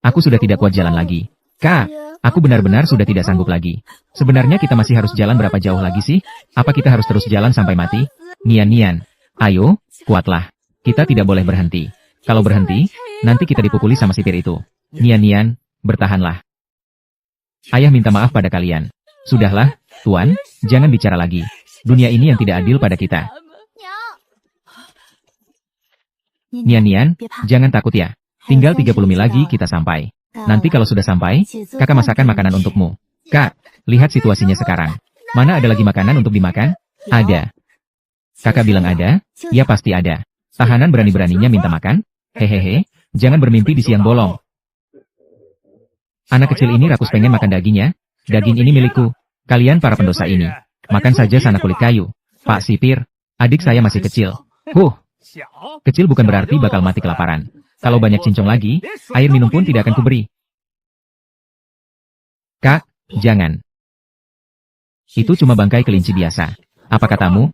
Aku sudah tidak kuat jalan lagi. Kak, aku benar-benar sudah tidak sanggup lagi. Sebenarnya kita masih harus jalan berapa jauh lagi sih? Apa kita harus terus jalan sampai mati? Nian, ayo, kuatlah. Kita tidak boleh berhenti. Kalau berhenti, nanti kita dipukuli sama sipir itu. Nian, bertahanlah. Ayah minta maaf pada kalian. Sudahlah, Tuan, jangan bicara lagi. Dunia ini yang tidak adil pada kita. Nian, jangan takut ya. Tinggal 30 mil lagi kita sampai. Nanti kalau sudah sampai, kakak masakan makanan untukmu. Kak, lihat situasinya sekarang. Mana ada lagi makanan untuk dimakan? Ada. Kakak bilang ada? Ya pasti ada. Tahanan berani-beraninya minta makan? Hehehe, jangan bermimpi di siang bolong. Anak kecil ini rakus pengen makan dagingnya. Daging ini milikku. Kalian para pendosa ini. Makan saja sana kulit kayu. Pak Sipir, adik saya masih kecil. Kecil bukan berarti bakal mati kelaparan. Kalau banyak cincong lagi, air minum pun tidak akan kuberi. Kak, jangan. Itu cuma bangkai kelinci biasa. Apa katamu?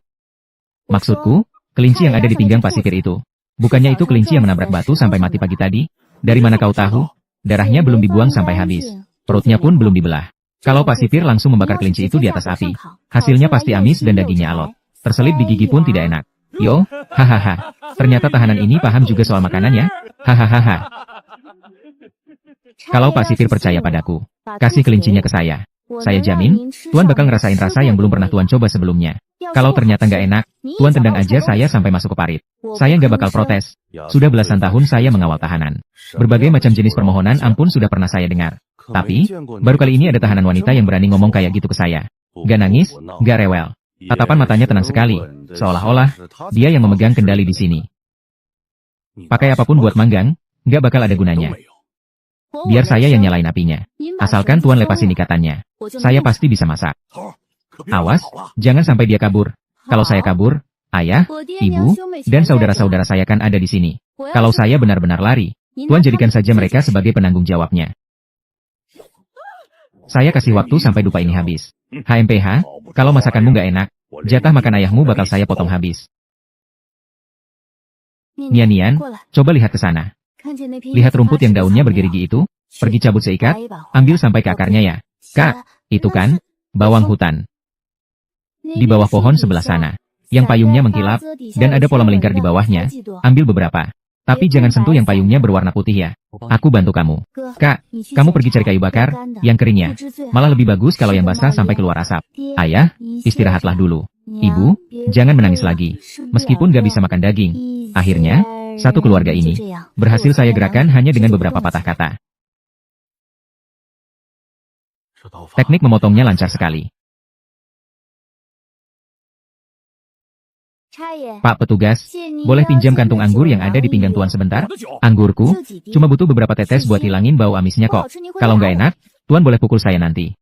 Maksudku, kelinci yang ada di pinggang Pak Sipir itu. Bukannya itu kelinci yang menabrak batu sampai mati pagi tadi? Dari mana kau tahu? Darahnya belum dibuang sampai habis. Perutnya pun belum dibelah. Kalau Pak Sipir langsung membakar kelinci itu di atas api, hasilnya pasti amis dan dagingnya alot. Terselip di gigi pun tidak enak. Yo, hahaha. Ternyata tahanan ini paham juga soal makanan ya? Hahaha. Kalau Pak Sipir percaya padaku, kasih kelincinya ke saya. Saya jamin, Tuan bakal ngerasain rasa yang belum pernah Tuan coba sebelumnya. Kalau ternyata nggak enak, Tuan tendang aja saya sampai masuk ke parit. Saya nggak bakal protes. Sudah belasan tahun saya mengawal tahanan. Berbagai macam jenis permohonan ampun sudah pernah saya dengar. Tapi, baru kali ini ada tahanan wanita yang berani ngomong kayak gitu ke saya. Gak nangis, gak rewel. Tatapan matanya tenang sekali. Seolah-olah, dia yang memegang kendali di sini. Pakai apapun buat manggang, gak bakal ada gunanya. Biar saya yang nyalain apinya. Asalkan Tuan lepasin ikatannya. Saya pasti bisa masak. Awas, jangan sampai dia kabur. Kalau saya kabur, ayah, ibu, dan saudara-saudara saya kan ada di sini. Kalau saya benar-benar lari, Tuan jadikan saja mereka sebagai penanggung jawabnya. Saya kasih waktu sampai dupa ini habis. HMPH, kalau masakanmu nggak enak, jatah makan ayahmu bakal saya potong habis. Nian, coba lihat ke sana. Lihat rumput yang daunnya bergerigi itu, pergi cabut seikat, ambil sampai ke akarnya ya. Kak, itu kan, bawang hutan. Di bawah pohon sebelah sana, yang payungnya mengkilap, dan ada pola melingkar di bawahnya, ambil beberapa. Tapi jangan sentuh yang payungnya berwarna putih ya. Aku bantu kamu. Kak, kamu pergi cari kayu bakar, yang keringnya. Malah lebih bagus kalau yang basah sampai keluar asap. Ayah, istirahatlah dulu. Ibu, jangan menangis lagi. Meskipun gak bisa makan daging. Akhirnya, satu keluarga ini, berhasil saya gerakan hanya dengan beberapa patah kata. Teknik memotongnya lancar sekali. Pak petugas, boleh pinjam kantung anggur yang ada di pinggang Tuan sebentar? Anggurku, cuma butuh beberapa tetes buat hilangin bau amisnya kok. Kalau nggak enak, Tuan boleh pukul saya nanti.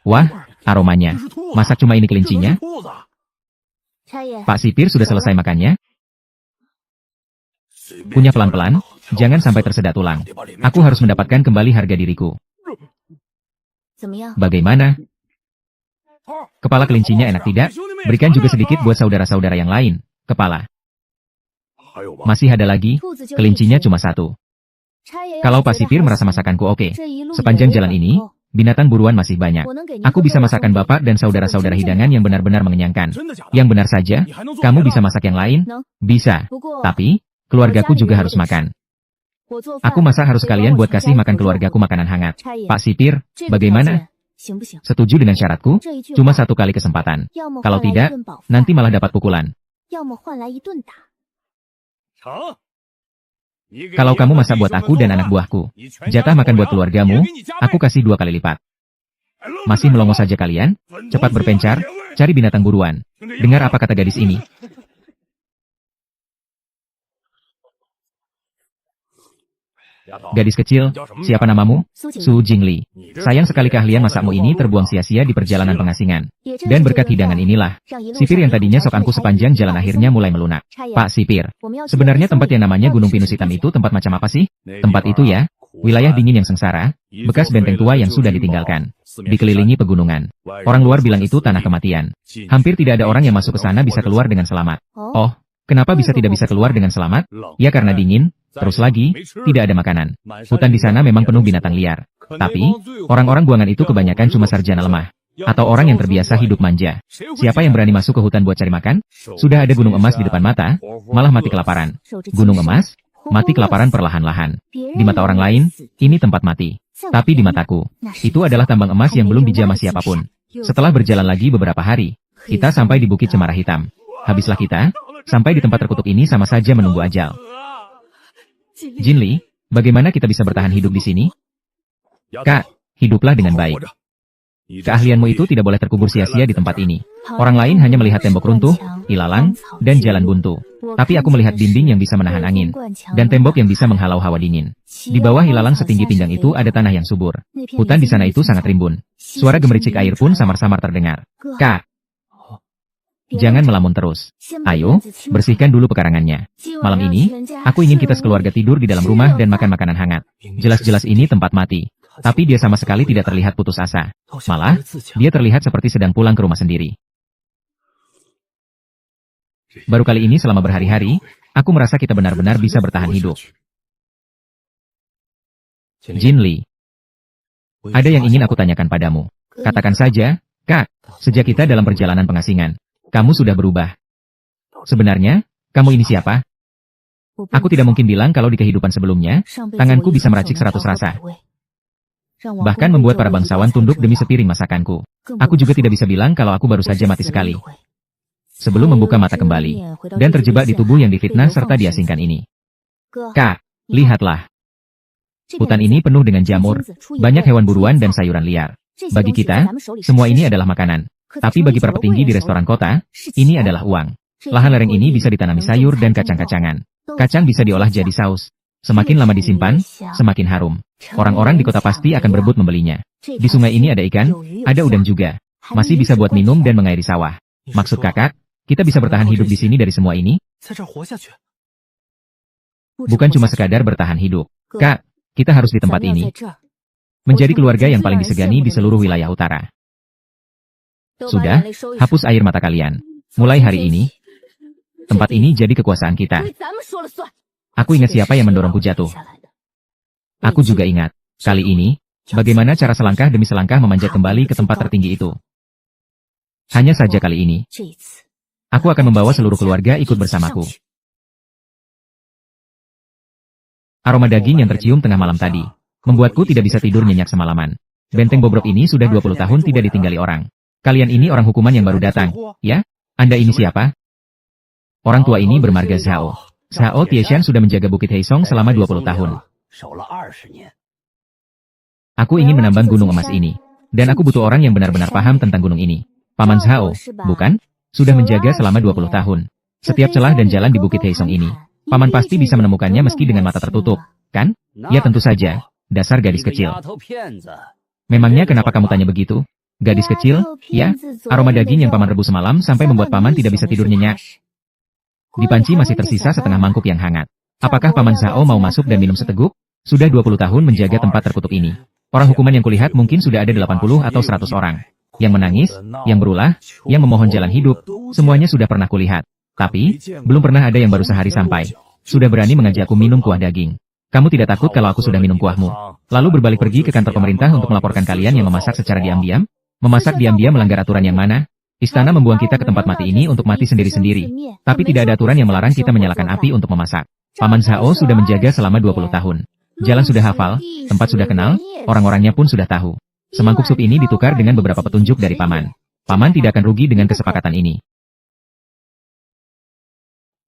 Wah, aromanya. Masak cuma ini kelincinya? Pak Sipir sudah selesai makannya? Punya pelan-pelan, jangan sampai tersedak tulang. Aku harus mendapatkan kembali harga diriku. Bagaimana? Kepala kelincinya enak tidak? Berikan juga sedikit buat saudara-saudara yang lain. Kepala. Masih ada lagi, kelincinya cuma satu. Kalau Pak Sipir merasa masakanku oke, sepanjang jalan ini, binatang buruan masih banyak. Aku bisa masakan Bapak dan saudara-saudara hidangan yang benar-benar mengenyangkan. Yang benar saja, kamu bisa masak yang lain? Bisa. Tapi, keluargaku juga harus makan. Aku masak harus kalian buat kasih makan keluargaku makanan hangat. Pak Sipir, bagaimana? Setuju dengan syaratku? Cuma satu kali kesempatan. Kalau tidak, nanti malah dapat pukulan. Kalau kamu masak buat aku dan anak buahku, jatah makan buat keluargamu, aku kasih 2 kali lipat. Masih melongo saja kalian? Cepat berpencar, cari binatang buruan. Dengar apa kata gadis ini? Gadis kecil, siapa namamu? Su Jingli. Sayang sekali keahlian masakmu ini terbuang sia-sia di perjalanan pengasingan. Dan berkat hidangan inilah, sipir yang tadinya sokanku sepanjang jalan akhirnya mulai melunak. Pak Sipir, sebenarnya tempat yang namanya Gunung Pinus Hitam itu tempat macam apa sih? Tempat itu ya, wilayah dingin yang sengsara, bekas benteng tua yang sudah ditinggalkan. dikelilingi pegunungan. Orang luar bilang itu tanah kematian. Hampir tidak ada orang yang masuk ke sana bisa keluar dengan selamat. Oh, kenapa tidak bisa keluar dengan selamat? Ya karena dingin, terus lagi, tidak ada makanan. Hutan di sana memang penuh binatang liar. Tapi, orang-orang buangan itu kebanyakan cuma sarjana lemah. Atau orang yang terbiasa hidup manja. Siapa yang berani masuk ke hutan buat cari makan? Sudah ada gunung emas di depan mata, malah mati kelaparan. Gunung emas, mati kelaparan perlahan-lahan. Di mata orang lain, ini tempat mati. Tapi di mataku, itu adalah tambang emas yang belum dijamah siapapun. Setelah berjalan lagi beberapa hari, kita sampai di Bukit Cemara Hitam. Habislah kita, sampai di tempat terkutuk ini sama saja menunggu ajal. Jinli, bagaimana kita bisa bertahan hidup di sini? Kak, hiduplah dengan baik. Keahlianmu itu tidak boleh terkubur sia-sia di tempat ini. Orang lain hanya melihat tembok runtuh, ilalang, dan jalan buntu. Tapi aku melihat dinding yang bisa menahan angin, dan tembok yang bisa menghalau hawa dingin. Di bawah ilalang setinggi pinggang itu ada tanah yang subur. Hutan di sana itu sangat rimbun. Suara gemericik air pun samar-samar terdengar. Kak, jangan melamun terus. Ayo, bersihkan dulu pekarangannya. Malam ini, aku ingin kita sekeluarga tidur di dalam rumah dan makan makanan hangat. Jelas-jelas ini tempat mati. Tapi dia sama sekali tidak terlihat putus asa. Malah, dia terlihat seperti sedang pulang ke rumah sendiri. Baru kali ini selama berhari-hari, aku merasa kita benar-benar bisa bertahan hidup. Jinli, ada yang ingin aku tanyakan padamu. Katakan saja, Kak, sejak kita dalam perjalanan pengasingan, kamu sudah berubah. Sebenarnya, kamu ini siapa? Aku tidak mungkin bilang kalau di kehidupan sebelumnya, tanganku bisa meracik 100 rasa. Bahkan membuat para bangsawan tunduk demi sepiring masakanku. Aku juga tidak bisa bilang kalau aku baru saja mati sekali. Sebelum membuka mata kembali, dan terjebak di tubuh yang difitnah serta diasingkan ini. Kak, lihatlah. Hutan ini penuh dengan jamur, banyak hewan buruan dan sayuran liar. Bagi kita, semua ini adalah makanan. Tapi bagi para petinggi di restoran kota, ini adalah uang. Lahan lereng ini bisa ditanami sayur dan kacang-kacangan. Kacang bisa diolah jadi saus. Semakin lama disimpan, semakin harum. Orang-orang di kota pasti akan berebut membelinya. Di sungai ini ada ikan, ada udang juga. Masih bisa buat minum dan mengairi sawah. Maksud kakak, kita bisa bertahan hidup di sini dari semua ini? Bukan cuma sekadar bertahan hidup. Kak, kita harus di tempat ini. Menjadi keluarga yang paling disegani di seluruh wilayah utara. Sudah, hapus air mata kalian. Mulai hari ini, tempat ini jadi kekuasaan kita. Aku ingat siapa yang mendorongku jatuh. Aku juga ingat, kali ini, bagaimana cara selangkah demi selangkah memanjat kembali ke tempat tertinggi itu. Hanya saja kali ini, aku akan membawa seluruh keluarga ikut bersamaku. Aroma daging yang tercium tengah malam tadi, membuatku tidak bisa tidur nyenyak semalaman. Benteng bobrok ini sudah 20 tahun tidak ditinggali orang. Kalian ini orang hukuman yang baru datang, ya? Anda ini siapa? Orang tua ini bermarga Zhao. Zhao Tieshan sudah menjaga Bukit Heisong selama 20 tahun. Aku ingin menambang gunung emas ini. Dan aku butuh orang yang benar-benar paham tentang gunung ini. Paman Zhao, bukan? Sudah menjaga selama 20 tahun. Setiap celah dan jalan di Bukit Heisong ini, Paman pasti bisa menemukannya meski dengan mata tertutup, kan? Ya tentu saja, dasar gadis kecil. Memangnya kenapa kamu tanya begitu? Gadis kecil, ya? Aroma daging yang Paman rebus semalam sampai membuat Paman tidak bisa tidur nyenyak. Di panci masih tersisa setengah mangkuk yang hangat. Apakah Paman Zhao mau masuk dan minum seteguk? Sudah 20 tahun menjaga tempat terkutuk ini. Orang hukuman yang kulihat mungkin sudah ada 80 atau 100 orang. Yang menangis, yang berulah, yang memohon jalan hidup, semuanya sudah pernah kulihat. Tapi, belum pernah ada yang baru sehari sampai. Sudah berani mengajakku minum kuah daging. Kamu tidak takut kalau aku sudah minum kuahmu? Lalu berbalik pergi ke kantor pemerintah untuk melaporkan kalian yang memasak secara diam-diam? Memasak diam-diam melanggar aturan yang mana? Istana membuang kita ke tempat mati ini untuk mati sendiri-sendiri. Tapi tidak ada aturan yang melarang kita menyalakan api untuk memasak. Paman Zhao sudah menjaga selama 20 tahun. Jalan sudah hafal, tempat sudah kenal, orang-orangnya pun sudah tahu. Semangkuk sup ini ditukar dengan beberapa petunjuk dari Paman. Paman tidak akan rugi dengan kesepakatan ini.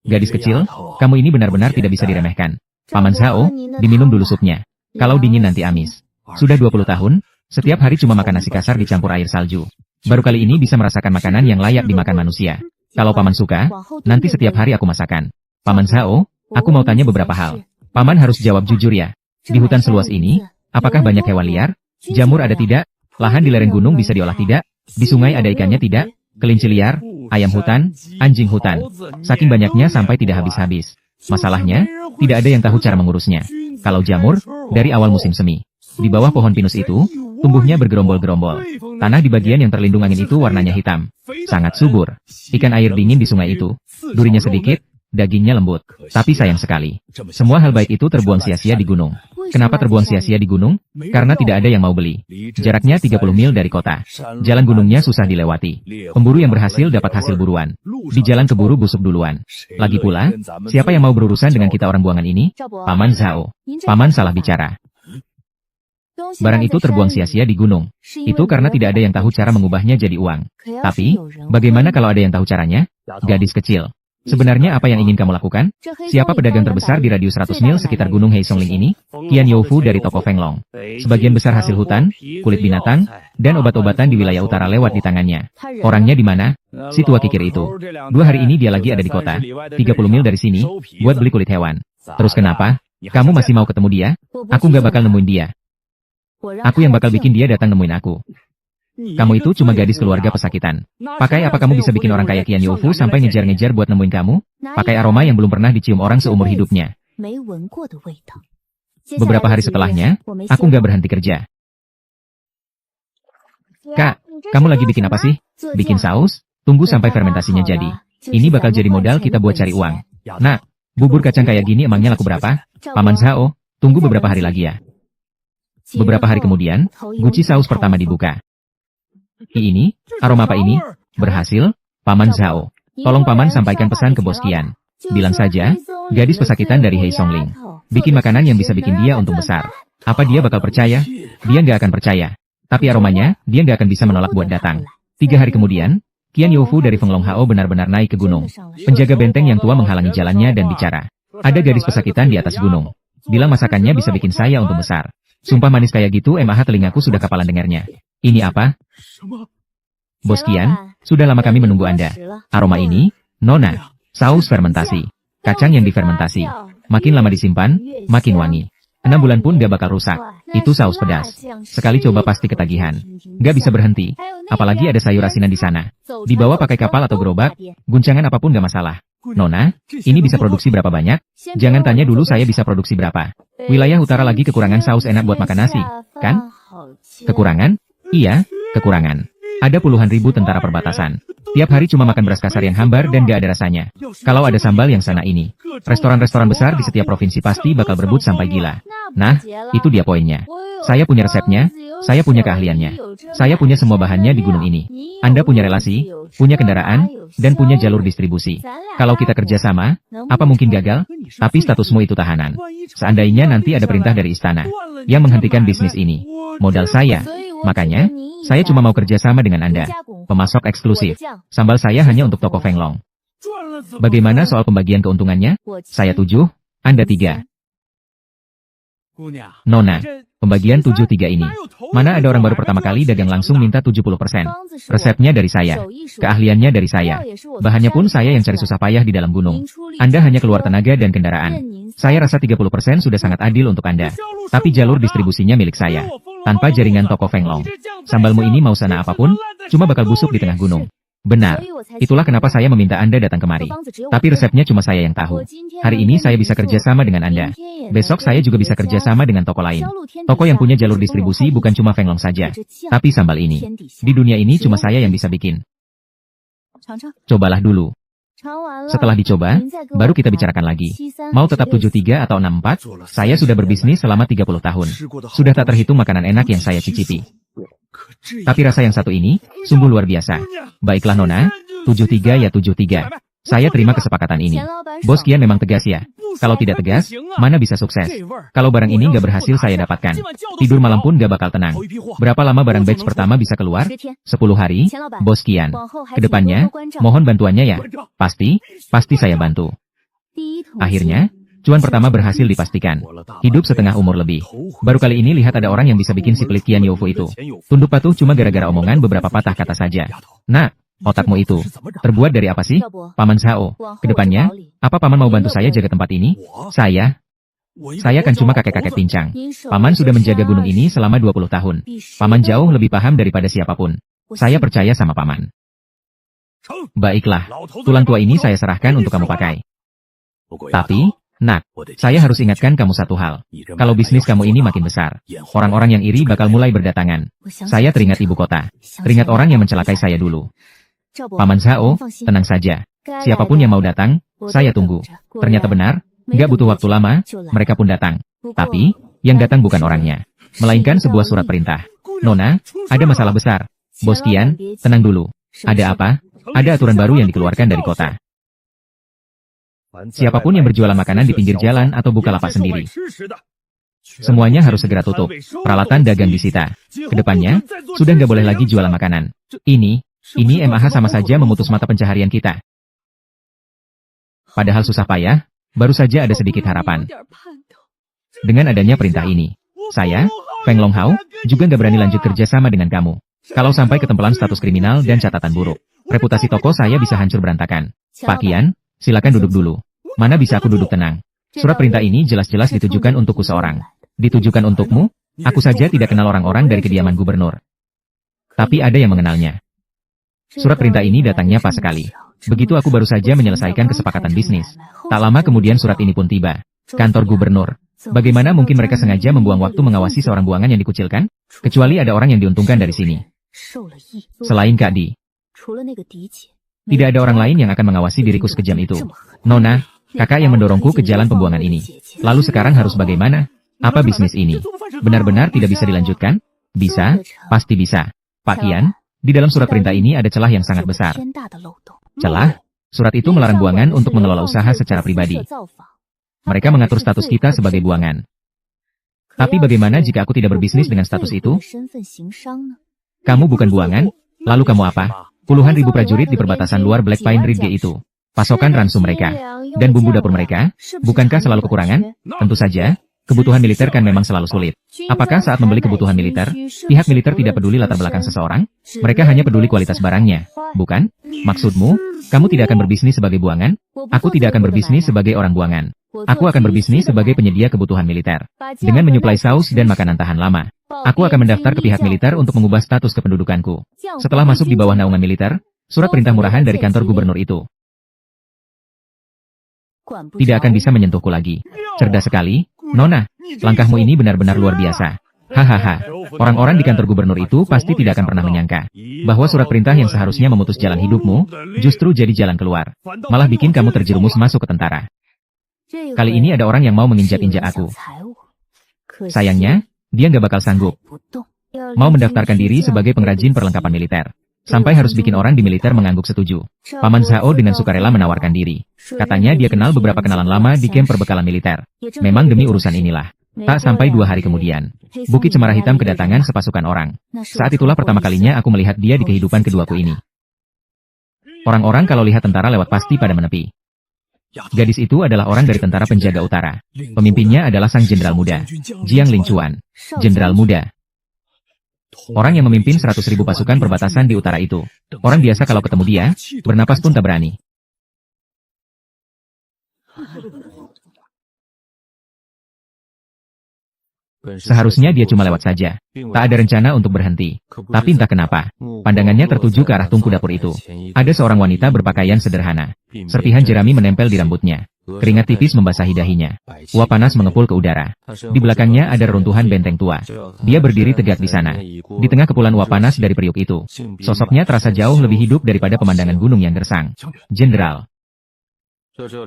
Gadis kecil, kamu ini benar-benar tidak bisa diremehkan. Paman Zhao, diminum dulu supnya. Kalau dingin nanti amis. Sudah 20 tahun, setiap hari cuma makan nasi kasar dicampur air salju. Baru kali ini bisa merasakan makanan yang layak dimakan manusia. Kalau Paman suka, nanti setiap hari aku masakan. Paman Zhao, aku mau tanya beberapa hal. Paman harus jawab jujur ya. Di hutan seluas ini, apakah banyak hewan liar? Jamur ada tidak? Lahan di lereng gunung bisa diolah tidak? Di sungai ada ikannya tidak? Kelinci liar, ayam hutan, anjing hutan. Saking banyaknya sampai tidak habis-habis. Masalahnya, tidak ada yang tahu cara mengurusnya. Kalau jamur, dari awal musim semi. Di bawah pohon pinus itu, Tumbuhnya bergerombol-gerombol. Tanah di bagian yang terlindung angin itu warnanya hitam. Sangat subur. Ikan air dingin di sungai itu. Durinya sedikit, dagingnya lembut. Tapi sayang sekali. Semua hal baik itu terbuang sia-sia di gunung. Kenapa terbuang sia-sia di gunung? Karena tidak ada yang mau beli. Jaraknya 30 mil dari kota. Jalan gunungnya susah dilewati. Pemburu yang berhasil dapat hasil buruan. Di jalan keburu busuk duluan. Lagi pula, siapa yang mau berurusan dengan kita orang buangan ini? Paman Zhao. Paman salah bicara. Barang itu terbuang sia-sia di gunung. Itu karena tidak ada yang tahu cara mengubahnya jadi uang. Tapi, bagaimana kalau ada yang tahu caranya? Gadis kecil. Sebenarnya apa yang ingin kamu lakukan? Siapa pedagang terbesar di radius 100 mil sekitar gunung Heisongling ini? Qian Youfu dari toko Feng Long. Sebagian besar hasil hutan, kulit binatang, dan obat-obatan di wilayah utara lewat di tangannya. Orangnya di mana? Si tua kikir itu. 2 hari ini dia lagi ada di kota, 30 mil dari sini, buat beli kulit hewan. Terus kenapa? Kamu masih mau ketemu dia? Aku nggak bakal nemuin dia. Aku yang bakal bikin dia datang nemuin aku. Kamu itu cuma gadis keluarga pesakitan. Pakai apa kamu bisa bikin orang kayak Qian Youfu sampai ngejar-ngejar buat nemuin kamu? Pakai aroma yang belum pernah dicium orang seumur hidupnya. Beberapa hari setelahnya, aku nggak berhenti kerja. Kak, kamu lagi bikin apa sih? Bikin saus? Tunggu sampai fermentasinya jadi. Ini bakal jadi modal kita buat cari uang. Nah, bubur kacang kayak gini emangnya laku berapa? Paman Zhao, tunggu beberapa hari lagi ya. Beberapa hari kemudian, guci saus pertama dibuka. Ini, aroma apa ini? Berhasil, Paman Zhao. Tolong Paman sampaikan pesan ke Bos Qian. Bilang saja, gadis pesakitan dari Heisongling. Bikin makanan yang bisa bikin dia untung besar. Apa dia bakal percaya? Dia nggak akan percaya. Tapi aromanya, dia nggak akan bisa menolak buat datang. 3 hari kemudian, Qian Youfu dari Feng Long Hao benar-benar naik ke gunung. Penjaga benteng yang tua menghalangi jalannya dan bicara. Ada gadis pesakitan di atas gunung. Bilang masakannya bisa bikin saya untung besar. Sumpah manis kayak gitu telingaku sudah kapalan dengarnya. Ini apa? Bos Qian, sudah lama kami menunggu Anda. Aroma ini, Nona, saus fermentasi. Kacang yang difermentasi. Makin lama disimpan, makin wangi. 6 bulan pun gak bakal rusak. Itu saus pedas. Sekali coba pasti ketagihan. Gak bisa berhenti. Apalagi ada sayur asinan di sana. Dibawa pakai kapal atau gerobak, guncangan apapun gak masalah. Nona, ini bisa produksi berapa banyak? Jangan tanya dulu saya bisa produksi berapa. Wilayah utara lagi kekurangan saus enak buat makan nasi, kan? Kekurangan? Iya, kekurangan. Ada puluhan ribu tentara perbatasan. Tiap hari cuma makan beras kasar yang hambar dan gak ada rasanya. Kalau ada sambal yang sana ini, restoran-restoran besar di setiap provinsi pasti bakal berebut sampai gila. Nah, itu dia poinnya. Saya punya resepnya, saya punya keahliannya. Saya punya semua bahannya di gunung ini. Anda punya relasi, punya kendaraan, dan punya jalur distribusi. Kalau kita kerjasama, apa mungkin gagal? Tapi statusmu itu tahanan. Seandainya nanti ada perintah dari istana yang menghentikan bisnis ini, modal saya. Makanya, saya cuma mau kerjasama dengan Anda. Pemasok eksklusif. Sambal saya hanya untuk toko Feng Long. Bagaimana soal pembagian keuntungannya? Saya 7, Anda 3. Nona, pembagian 7-3 ini. Mana ada orang baru pertama kali dagang langsung minta 70%. Resepnya dari saya. Keahliannya dari saya. Bahannya pun saya yang cari susah payah di dalam gunung. Anda hanya keluar tenaga dan kendaraan. Saya rasa 30% sudah sangat adil untuk Anda. Tapi jalur distribusinya milik saya. Tanpa jaringan toko Feng Long. Sambalmu ini mau sana apapun, cuma bakal busuk di tengah gunung. Benar. Itulah kenapa saya meminta Anda datang kemari. Tapi resepnya cuma saya yang tahu. Hari ini saya bisa kerjasama dengan Anda. Besok saya juga bisa kerjasama dengan toko lain. Toko yang punya jalur distribusi bukan cuma Feng Long saja. Tapi sambal ini. Di dunia ini cuma saya yang bisa bikin. Cobalah dulu. Setelah dicoba, baru kita bicarakan lagi. Mau tetap 73 atau 64, saya sudah berbisnis selama 30 tahun. Sudah tak terhitung makanan enak yang saya cicipi. Tapi rasa yang satu ini, sungguh luar biasa. Baiklah Nona, 73 ya 73. Saya terima kesepakatan ini. Bos Qian memang tegas ya. Kalau tidak tegas, mana bisa sukses. Kalau barang ini nggak berhasil saya dapatkan. Tidur malam pun nggak bakal tenang. Berapa lama barang batch pertama bisa keluar? 10 hari, Bos Qian. Kedepannya, mohon bantuannya ya. Pasti saya bantu. Akhirnya, cuan pertama berhasil dipastikan. Hidup setengah umur lebih. Baru kali ini lihat ada orang yang bisa bikin si pelit Qian Youfu itu. Tunduk patuh cuma gara-gara omongan beberapa patah kata saja. Nah, otakmu itu terbuat dari apa sih? Paman Zhao, kedepannya, apa Paman mau bantu saya jaga tempat ini? Saya kan cuma kakek-kakek pincang. Paman sudah menjaga gunung ini selama 20 tahun. Paman jauh lebih paham daripada siapapun. Saya percaya sama Paman. Baiklah, tulang tua ini saya serahkan untuk kamu pakai. Tapi, Nak, saya harus ingatkan kamu satu hal. Kalau bisnis kamu ini makin besar, orang-orang yang iri bakal mulai berdatangan. Saya teringat ibu kota. Teringat orang yang mencelakai saya dulu. Paman Zhao, tenang saja. Siapapun yang mau datang, saya tunggu. Ternyata benar, nggak butuh waktu lama, mereka pun datang. Tapi, yang datang bukan orangnya, melainkan sebuah surat perintah. Nona, ada masalah besar. Bos Qian, tenang dulu. Ada apa? Ada aturan baru yang dikeluarkan dari kota. Siapapun yang berjualan makanan di pinggir jalan atau buka lapak sendiri, semuanya harus segera tutup. Peralatan dagang disita. Kedepannya, sudah nggak boleh lagi jualan makanan. Ini MAH sama saja memutus mata pencaharian kita. Padahal susah payah, baru saja ada sedikit harapan. Dengan adanya perintah ini, saya, Feng Longhao, juga nggak berani lanjut kerja sama dengan kamu. Kalau sampai ketempelan status kriminal dan catatan buruk, reputasi toko saya bisa hancur berantakan. Pak Qian, silakan duduk dulu. Mana bisa aku duduk tenang? Surat perintah ini jelas-jelas ditujukan untukku seorang. Ditujukan untukmu? Aku saja tidak kenal orang-orang dari kediaman gubernur. Tapi ada yang mengenalnya. Surat perintah ini datangnya pas sekali. Begitu aku baru saja menyelesaikan kesepakatan bisnis. Tak lama kemudian surat ini pun tiba. Kantor gubernur. Bagaimana mungkin mereka sengaja membuang waktu mengawasi seorang buangan yang dikucilkan? Kecuali ada orang yang diuntungkan dari sini. Selain Kak Di. Tidak ada orang lain yang akan mengawasi diriku sekejam itu. Nona, kakak yang mendorongku ke jalan pembuangan ini. Lalu sekarang harus bagaimana? Apa bisnis ini? Benar-benar tidak bisa dilanjutkan? Bisa, pasti bisa. Pak Qian, di dalam surat perintah ini ada celah yang sangat besar. Celah? Surat itu melarang buangan untuk mengelola usaha secara pribadi. Mereka mengatur status kita sebagai buangan. Tapi bagaimana jika aku tidak berbisnis dengan status itu? Kamu bukan buangan? Lalu kamu apa? Puluhan ribu prajurit di perbatasan luar Black Pine Ridge itu. Pasokan ransum mereka. Dan bumbu dapur mereka, bukankah selalu kekurangan? Tentu saja, kebutuhan militer kan memang selalu sulit. Apakah saat membeli kebutuhan militer, pihak militer tidak peduli latar belakang seseorang? Mereka hanya peduli kualitas barangnya, bukan? Maksudmu, kamu tidak akan berbisnis sebagai buangan? Aku tidak akan berbisnis sebagai orang buangan. Aku akan berbisnis sebagai penyedia kebutuhan militer. Dengan menyuplai saus dan makanan tahan lama. Aku akan mendaftar ke pihak militer untuk mengubah status kependudukanku. Setelah masuk di bawah naungan militer, surat perintah murahan dari kantor gubernur itu tidak akan bisa menyentuhku lagi. Cerdas sekali, Nona. Langkahmu ini benar-benar luar biasa. Hahaha. Orang-orang di kantor gubernur itu pasti tidak akan pernah menyangka bahwa surat perintah yang seharusnya memutus jalan hidupmu, justru jadi jalan keluar. Malah bikin kamu terjerumus masuk ke tentara. Kali ini ada orang yang mau menginjak-injak aku. Sayangnya, dia nggak bakal sanggup. Mau mendaftarkan diri sebagai pengrajin perlengkapan militer. Sampai harus bikin orang di militer mengangguk setuju. Paman Zhao dengan sukarela menawarkan diri. Katanya dia kenal beberapa kenalan lama di kamp perbekalan militer. Memang demi urusan inilah. Tak sampai 2 hari kemudian, Bukit Cemara Hitam kedatangan sepasukan orang. Saat itulah pertama kalinya aku melihat dia di kehidupan keduaku ini. Orang-orang kalau lihat tentara lewat pasti pada menepi. Gadis itu adalah orang dari tentara penjaga utara. Pemimpinnya adalah sang jenderal muda, Jiang Linchuan. Jenderal muda. Orang yang memimpin 100.000 pasukan perbatasan di utara itu. Orang biasa kalau ketemu dia, bernapas pun tak berani. Seharusnya dia cuma lewat saja. Tak ada rencana untuk berhenti. Tapi entah kenapa, pandangannya tertuju ke arah tungku dapur itu. Ada seorang wanita berpakaian sederhana. Serpihan jerami menempel di rambutnya. Keringat tipis membasahi dahinya. Uap panas mengepul ke udara. Di belakangnya ada reruntuhan benteng tua. Dia berdiri tegak di sana. Di tengah kepulan uap panas dari periuk itu, sosoknya terasa jauh lebih hidup daripada pemandangan gunung yang gersang. Jenderal.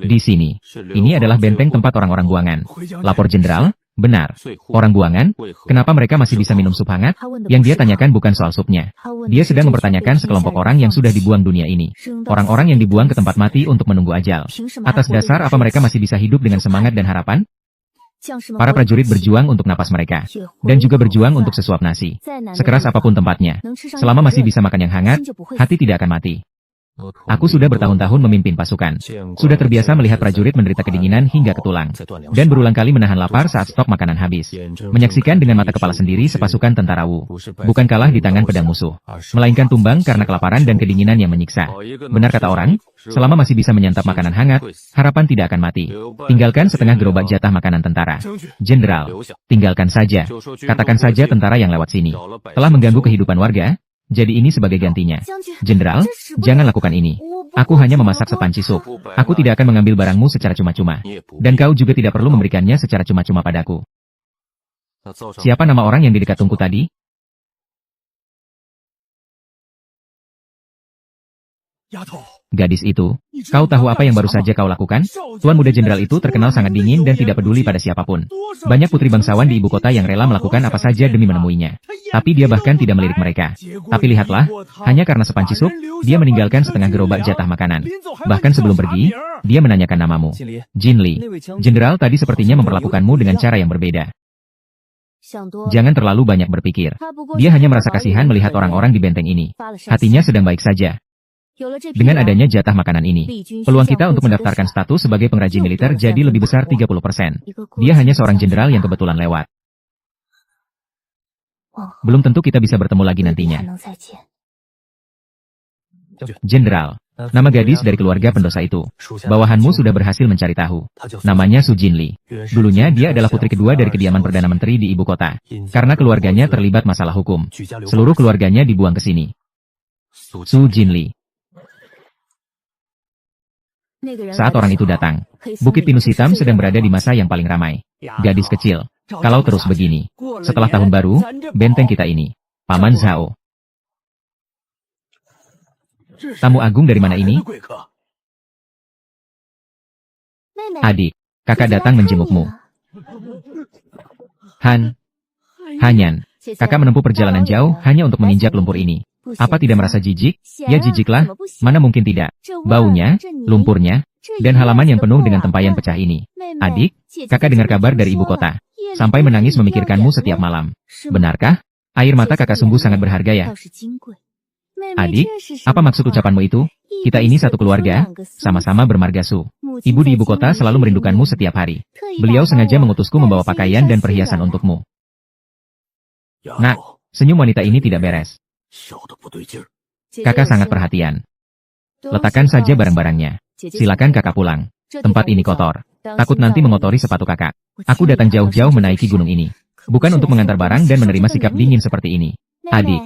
Di sini, ini adalah benteng tempat orang-orang buangan. Lapor jenderal. Benar. Orang buangan, kenapa mereka masih bisa minum sup hangat? Yang dia tanyakan bukan soal supnya. Dia sedang mempertanyakan sekelompok orang yang sudah dibuang dunia ini. Orang-orang yang dibuang ke tempat mati untuk menunggu ajal. Atas dasar apa mereka masih bisa hidup dengan semangat dan harapan? Para prajurit berjuang untuk napas mereka. Dan juga berjuang untuk sesuap nasi. Sekeras apapun tempatnya. Selama masih bisa makan yang hangat, hati tidak akan mati. Aku sudah bertahun-tahun memimpin pasukan. Sudah terbiasa melihat prajurit menderita kedinginan hingga ke tulang. Dan berulang kali menahan lapar saat stok makanan habis. Menyaksikan dengan mata kepala sendiri sepasukan tentara Wu. Bukan kalah di tangan pedang musuh. Melainkan tumbang karena kelaparan dan kedinginan yang menyiksa. Benar kata orang, selama masih bisa menyantap makanan hangat, harapan tidak akan mati. Tinggalkan setengah gerobak jatah makanan tentara. Jenderal, tinggalkan saja. Katakan saja tentara yang lewat sini telah mengganggu kehidupan warga. Jadi ini sebagai gantinya. Jenderal, jangan lakukan ini. Aku hanya memasak sepanci sup. Aku tidak akan mengambil barangmu secara cuma-cuma. Dan kau juga tidak perlu memberikannya secara cuma-cuma padaku. Siapa nama orang yang di dekat tungku tadi? Gadis itu, kau tahu apa yang baru saja kau lakukan? Tuan muda jenderal itu terkenal sangat dingin dan tidak peduli pada siapapun. Banyak putri bangsawan di ibu kota yang rela melakukan apa saja demi menemuinya. Tapi dia bahkan tidak melirik mereka. Tapi lihatlah, hanya karena sepanci sup, dia meninggalkan setengah gerobak jatah makanan. Bahkan sebelum pergi, dia menanyakan namamu. Jin Li. Jenderal tadi sepertinya memperlakukanmu dengan cara yang berbeda. Jangan terlalu banyak berpikir. Dia hanya merasa kasihan melihat orang-orang di benteng ini. Hatinya sedang baik saja. Dengan adanya jatah makanan ini, peluang kita untuk mendaftarkan status sebagai pengrajin militer jadi lebih besar 30%. Dia hanya seorang jenderal yang kebetulan lewat. Belum tentu kita bisa bertemu lagi nantinya. Jenderal, nama gadis dari keluarga pendosa itu. Bawahanmu sudah berhasil mencari tahu. Namanya Su Jinli. Dulunya dia adalah putri kedua dari kediaman Perdana Menteri di ibu kota. Karena keluarganya terlibat masalah hukum. Seluruh keluarganya dibuang ke sini. Su Jinli. Saat orang itu datang, Bukit Pinus Hitam sedang berada di masa yang paling ramai. Gadis kecil, kalau terus begini, setelah tahun baru, benteng kita ini, Paman Zhao. Tamu agung dari mana ini? Adik, kakak datang menjengukmu. Hanyan, kakak menempuh perjalanan jauh hanya untuk menginjak lumpur ini. Apa tidak merasa jijik? Ya jijiklah, mana mungkin tidak. Baunya, lumpurnya, dan halaman yang penuh dengan tempayan pecah ini. Adik, kakak dengar kabar dari ibu kota. Sampai menangis memikirkanmu setiap malam. Benarkah? Air mata kakak sungguh sangat berharga ya. Adik, apa maksud ucapanmu itu? Kita ini satu keluarga, sama-sama bermarga Su. Ibu di ibu kota selalu merindukanmu setiap hari. Beliau sengaja mengutusku membawa pakaian dan perhiasan untukmu. Nak, senyum wanita ini tidak beres. Kakak sangat perhatian. Letakkan saja barang-barangnya. Silakan kakak pulang. Tempat ini kotor. Takut nanti mengotori sepatu kakak. Aku datang jauh-jauh menaiki gunung ini. Bukan untuk mengantar barang dan menerima sikap dingin seperti ini. Adik,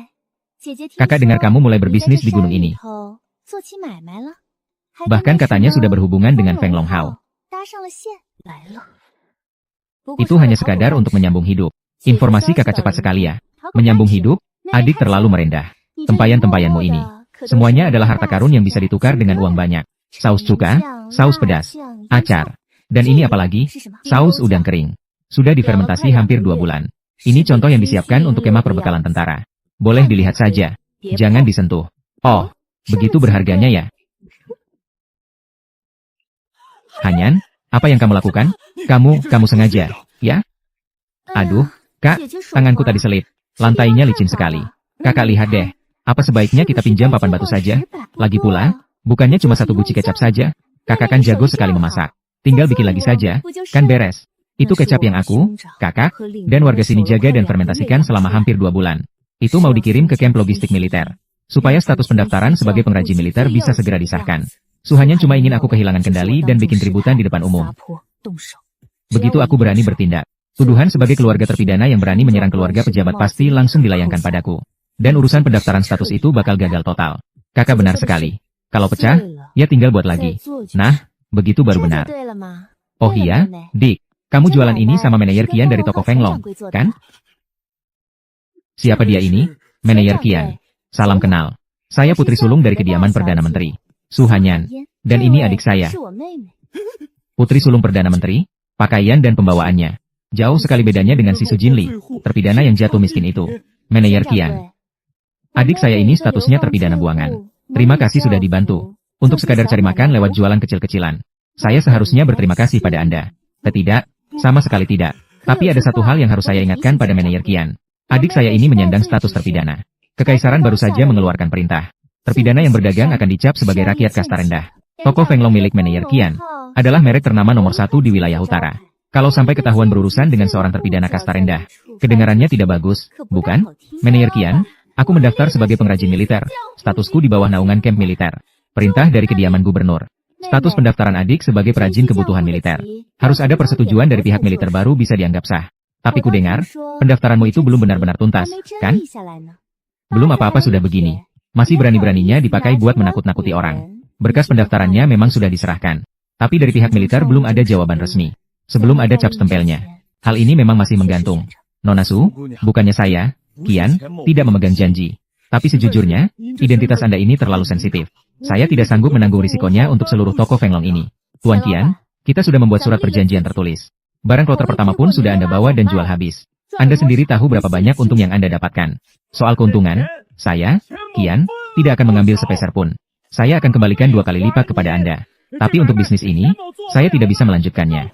kakak dengar kamu mulai berbisnis di gunung ini. Bahkan katanya sudah berhubungan dengan Feng Longhao. Itu hanya sekadar untuk menyambung hidup. Informasi kakak cepat sekali ya. Menyambung hidup? Adik terlalu merendah. Tempayan-tempayanmu ini, semuanya adalah harta karun yang bisa ditukar dengan uang banyak. Saus cuka, saus pedas, acar, dan ini apalagi? Saus udang kering. Sudah difermentasi hampir 2 bulan. Ini contoh yang disiapkan untuk kemah perbekalan tentara. Boleh dilihat saja. Jangan disentuh. Oh, begitu berharganya ya? Hanyan, apa yang kamu lakukan? Kamu sengaja, ya? Aduh, Kak, tanganku tadi selip. Lantainya licin sekali. Kakak lihat deh. Apa sebaiknya kita pinjam papan batu saja? Lagi pula, bukannya cuma satu guci kecap saja. Kakak kan jago sekali memasak. Tinggal bikin lagi saja, kan beres. Itu kecap yang aku, kakak, dan warga sini jaga dan fermentasikan selama hampir 2 bulan. Itu mau dikirim ke kamp logistik militer. Supaya status pendaftaran sebagai pengrajin militer bisa segera disahkan. Suhanyan cuma ingin aku kehilangan kendali dan bikin keributan di depan umum. Begitu aku berani bertindak. Tuduhan sebagai keluarga terpidana yang berani menyerang keluarga pejabat pasti langsung dilayangkan padaku. Dan urusan pendaftaran status itu bakal gagal total. Kakak benar sekali. Kalau pecah, ya tinggal buat lagi. Nah, begitu baru benar. Oh iya, Dik. Kamu jualan ini sama manajer Kian dari toko Feng Long, kan? Siapa dia ini? Manajer Kian. Salam kenal. Saya putri sulung dari kediaman Perdana Menteri, Su Hanyan. Dan ini adik saya. Putri sulung Perdana Menteri, pakaian dan pembawaannya. Jauh sekali bedanya dengan si Su Jinli, terpidana yang jatuh miskin itu. Manajer Kian. Adik saya ini statusnya terpidana buangan. Terima kasih sudah dibantu. Untuk sekadar cari makan lewat jualan kecil-kecilan. Saya seharusnya berterima kasih pada Anda. Tidak, sama sekali tidak. Tapi ada satu hal yang harus saya ingatkan pada Manajer Kian. Adik saya ini menyandang status terpidana. Kekaisaran baru saja mengeluarkan perintah. Terpidana yang berdagang akan dicap sebagai rakyat kasta rendah. Toko Feng Long milik Manajer Kian adalah merek ternama nomor 1 di wilayah utara. Kalau sampai ketahuan berurusan dengan seorang terpidana kasta rendah, kedengarannya tidak bagus, bukan? Manajer Kian, aku mendaftar sebagai pengrajin militer. Statusku di bawah naungan kamp militer. Perintah dari kediaman gubernur. Status pendaftaran adik sebagai perajin kebutuhan militer. Harus ada persetujuan dari pihak militer baru bisa dianggap sah. Tapi ku dengar, pendaftaranmu itu belum benar-benar tuntas, kan? Belum apa-apa sudah begini. Masih berani-beraninya dipakai buat menakut-nakuti orang. Berkas pendaftarannya memang sudah diserahkan. Tapi dari pihak militer belum ada jawaban resmi. Sebelum ada cap stempelnya. Hal ini memang masih menggantung. Nona Su, bukannya saya, Qian, tidak memegang janji. Tapi sejujurnya, identitas Anda ini terlalu sensitif. Saya tidak sanggup menanggung risikonya untuk seluruh toko Fenglong ini. Tuan Qian, kita sudah membuat surat perjanjian tertulis. Barang kloter pertama pun sudah Anda bawa dan jual habis. Anda sendiri tahu berapa banyak untung yang Anda dapatkan. Soal keuntungan, saya, Qian, tidak akan mengambil sepeser pun. Saya akan kembalikan 2 kali lipat kepada Anda. Tapi untuk bisnis ini, saya tidak bisa melanjutkannya.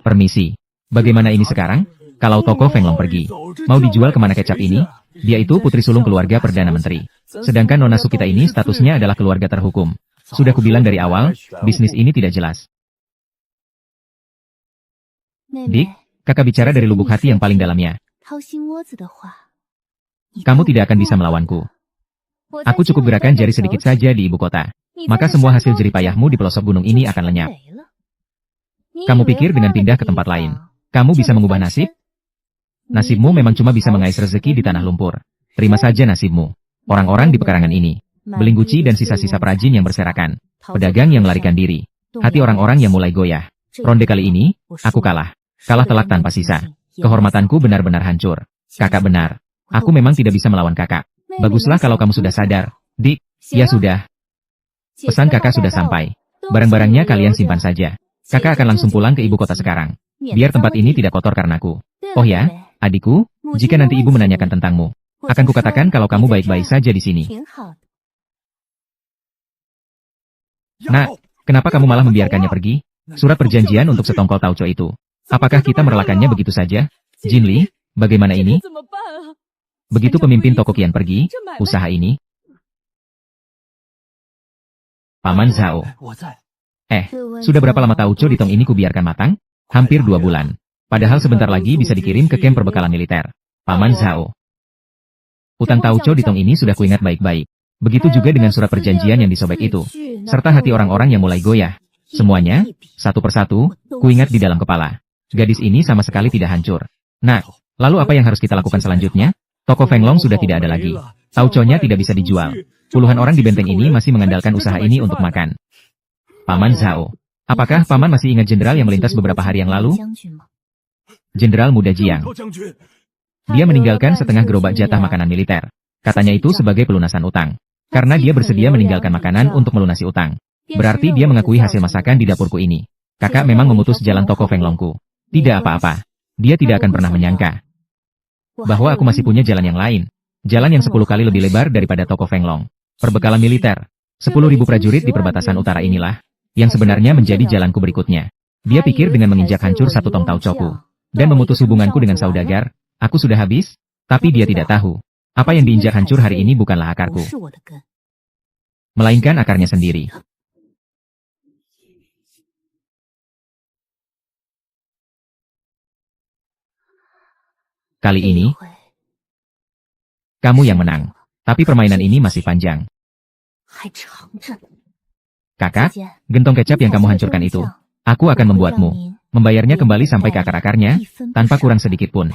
Permisi. Bagaimana ini sekarang? Kalau toko Fenglong pergi, mau dijual kemana kecap ini? Dia itu putri sulung keluarga Perdana Menteri. Sedangkan Nona Su kita ini statusnya adalah keluarga terhukum. Sudah kubilang dari awal, bisnis ini tidak jelas. Dik, kakak bicara dari lubuk hati yang paling dalamnya. Kamu tidak akan bisa melawanku. Aku cukup gerakan jari sedikit saja di ibu kota. Maka semua hasil jerih payahmu di pelosok gunung ini akan lenyap. Kamu pikir dengan pindah ke tempat lain, kamu bisa mengubah nasib? Nasibmu memang cuma bisa mengais rezeki di tanah lumpur. Terima saja nasibmu. Orang-orang di pekarangan ini, beling guci dan sisa-sisa perajin yang berserakan, pedagang yang melarikan diri, hati orang-orang yang mulai goyah. Ronde kali ini, aku kalah. Kalah telak tanpa sisa. Kehormatanku benar-benar hancur. Kakak benar. Aku memang tidak bisa melawan kakak. Baguslah kalau kamu sudah sadar. Dik, ya sudah. Pesan kakak sudah sampai. Barang-barangnya kalian simpan saja. Kakak akan langsung pulang ke ibu kota sekarang. Biar tempat ini tidak kotor karenaku. Oh ya, adikku, jika nanti ibu menanyakan tentangmu, akan kukatakan kalau kamu baik-baik saja di sini. Nak, kenapa kamu malah membiarkannya pergi? Surat perjanjian untuk setongkol tauco itu. Apakah kita merelakannya begitu saja? Jin Li, bagaimana ini? Begitu pemimpin toko Qian pergi, usaha ini. Paman Zhao. Sudah berapa lama tauco di tong ini kubiarkan matang? Hampir 2 bulan. Padahal sebentar lagi bisa dikirim ke kamp perbekalan militer. Paman Zhao. Utang tauco di tong ini sudah kuingat baik-baik. Begitu juga dengan surat perjanjian yang disobek itu. Serta hati orang-orang yang mulai goyah. Semuanya, satu persatu, kuingat di dalam kepala. Gadis ini sama sekali tidak hancur. Nah, lalu apa yang harus kita lakukan selanjutnya? Toko Fenglong sudah tidak ada lagi. Tauconya tidak bisa dijual. Puluhan orang di benteng ini masih mengandalkan usaha ini untuk makan. Paman Zhao. Apakah Paman masih ingat jenderal yang melintas beberapa hari yang lalu? Jenderal muda Jiang. Dia meninggalkan setengah gerobak jatah makanan militer. Katanya itu sebagai pelunasan utang. Karena dia bersedia meninggalkan makanan untuk melunasi utang. Berarti dia mengakui hasil masakan di dapurku ini. Kakak memang memutus jalan toko Fenglongku. Tidak apa-apa. Dia tidak akan pernah menyangka bahwa aku masih punya jalan yang lain. Jalan yang 10 kali lebih lebar daripada toko Fenglong. Perbekalan militer. 10.000 prajurit di perbatasan utara inilah yang sebenarnya menjadi jalanku berikutnya. Dia pikir dengan menginjak hancur 1 tong taucoku dan memutus hubunganku dengan saudagar, aku sudah habis, tapi dia tidak tahu. Apa yang diinjak hancur hari ini bukanlah akarku, melainkan akarnya sendiri. Kali ini, kamu yang menang. Tapi permainan ini masih panjang. Kakak, gentong kecap yang kamu hancurkan itu, aku akan membuatmu membayarnya kembali sampai ke akar-akarnya, tanpa kurang sedikit pun.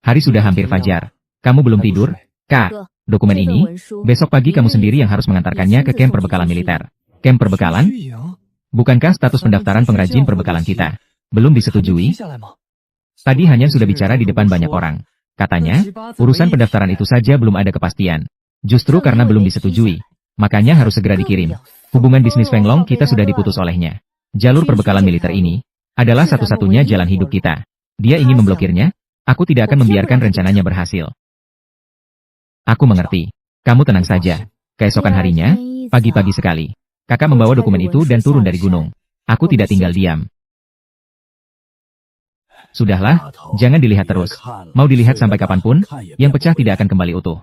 Hari sudah hampir fajar. Kamu belum tidur? Kak, dokumen ini, besok pagi kamu sendiri yang harus mengantarkannya ke kamp perbekalan militer. Kamp perbekalan? Bukankah status pendaftaran pengrajin perbekalan kita belum disetujui? Tadi hanya sudah bicara di depan banyak orang. Katanya, urusan pendaftaran itu saja belum ada kepastian. Justru karena belum disetujui, makanya harus segera dikirim. Hubungan bisnis Fenglong kita sudah diputus olehnya. Jalur perbekalan militer ini adalah satu-satunya jalan hidup kita. Dia ingin memblokirnya, aku tidak akan membiarkan rencananya berhasil. Aku mengerti. Kamu tenang saja. Keesokan harinya, pagi-pagi sekali, kakak membawa dokumen itu dan turun dari gunung. Aku tidak tinggal diam. Sudahlah, jangan dilihat terus. Mau dilihat sampai kapanpun, yang pecah tidak akan kembali utuh.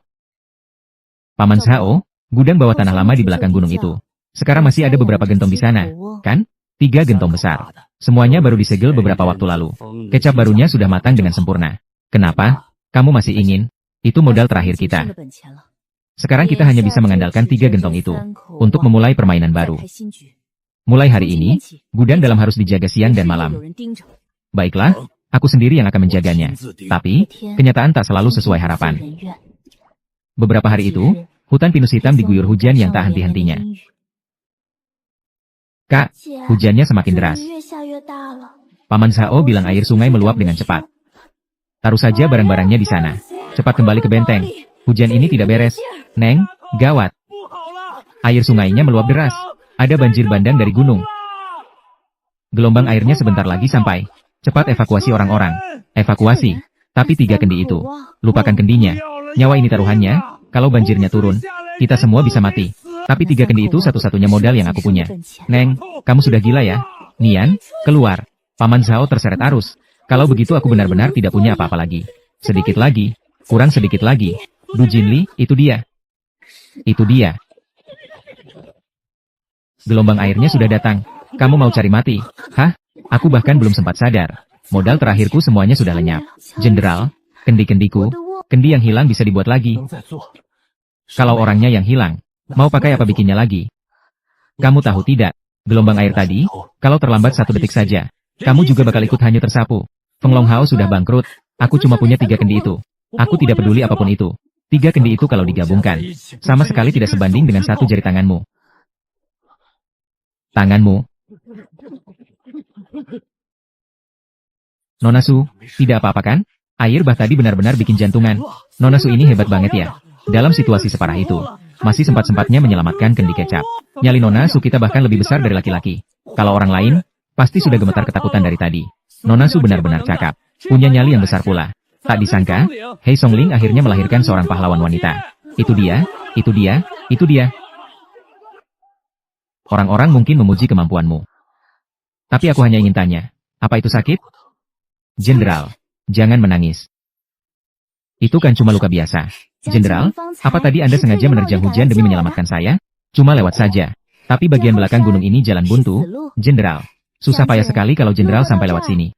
Paman Zhao, gudang bawah tanah lama di belakang gunung itu. Sekarang masih ada beberapa gentong di sana, kan? 3 gentong besar. Semuanya baru disegel beberapa waktu lalu. Kecap barunya sudah matang dengan sempurna. Kenapa? Kamu masih ingin? Itu modal terakhir kita. Sekarang kita hanya bisa mengandalkan 3 gentong itu untuk memulai permainan baru. Mulai hari ini, gudang dalam harus dijaga siang dan malam. Baiklah, aku sendiri yang akan menjaganya. Tapi, kenyataan tak selalu sesuai harapan. Beberapa hari itu, hutan pinus hitam diguyur hujan yang tak henti-hentinya. Kak, hujannya semakin deras. Paman Zhao bilang air sungai meluap dengan cepat. Taruh saja barang-barangnya di sana. Cepat kembali ke benteng. Hujan ini tidak beres. Neng, gawat. Air sungainya meluap deras. Ada banjir bandang dari gunung. Gelombang airnya sebentar lagi sampai. Cepat evakuasi orang-orang. Evakuasi. Tapi 3 kendi itu. Lupakan kendinya. Nyawa ini taruhannya. Kalau banjirnya turun, kita semua bisa mati. Tapi 3 kendi itu satu-satunya modal yang aku punya. Neng, kamu sudah gila ya? Nian, keluar. Paman Zhao terseret arus. Kalau begitu aku benar-benar tidak punya apa-apa lagi. Sedikit lagi. Kurang sedikit lagi. Du Jinli, itu dia. Itu dia. Gelombang airnya sudah datang. Kamu mau cari mati? Hah? Aku bahkan belum sempat sadar. Modal terakhirku semuanya sudah lenyap. Jenderal, kendi-kendiku, kendi yang hilang bisa dibuat lagi. Kalau orangnya yang hilang, mau pakai apa bikinnya lagi? Kamu tahu tidak? Gelombang air tadi, kalau terlambat 1 detik saja, kamu juga bakal ikut hanyut tersapu. Feng Longhao sudah bangkrut. Aku cuma punya 3 kendi itu. Aku tidak peduli apapun itu. 3 kendi itu kalau digabungkan, sama sekali tidak sebanding dengan 1 jari tanganmu. Tanganmu. Nona Su, tidak apa-apa kan? Air bah tadi benar-benar bikin jantungan. Nona Su ini hebat banget ya. Dalam situasi separah itu, masih sempat-sempatnya menyelamatkan kendi kecap. Nyali Nona Su kita bahkan lebih besar dari laki-laki. Kalau orang lain, pasti sudah gemetar ketakutan dari tadi. Nona Su benar-benar cakap. Punya nyali yang besar pula. Tak disangka, Hei Songling akhirnya melahirkan seorang pahlawan wanita. Itu dia, itu dia, itu dia. Orang-orang mungkin memuji kemampuanmu. Tapi aku hanya ingin tanya, apa itu sakit? Jenderal, jangan menangis. Itu kan cuma luka biasa. Jenderal, apa tadi Anda sengaja menerjang hujan demi menyelamatkan saya? Cuma lewat saja. Tapi bagian belakang gunung ini jalan buntu, Jenderal. Susah payah sekali kalau Jenderal sampai lewat sini.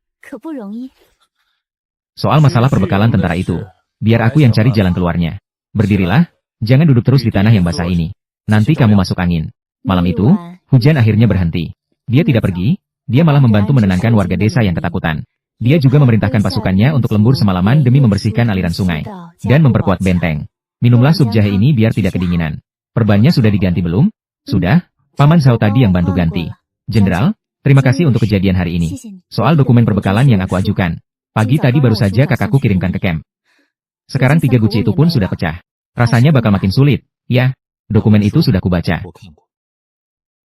Soal masalah perbekalan tentara itu, biar aku yang cari jalan keluarnya. Berdirilah, jangan duduk terus di tanah yang basah ini. Nanti kamu masuk angin. Malam itu, hujan akhirnya berhenti. Dia tidak pergi, dia malah membantu menenangkan warga desa yang ketakutan. Dia juga memerintahkan pasukannya untuk lembur semalaman demi membersihkan aliran sungai. Dan memperkuat benteng. Minumlah sup jahe ini biar tidak kedinginan. Perbannya sudah diganti belum? Sudah, Paman Zhao tadi yang bantu ganti. Jenderal, terima kasih untuk kejadian hari ini. Soal dokumen perbekalan yang aku ajukan. Pagi tadi baru saja kakakku kirimkan ke camp. Sekarang 3 guci itu pun sudah pecah. Rasanya bakal makin sulit. Ya, dokumen itu sudah kubaca.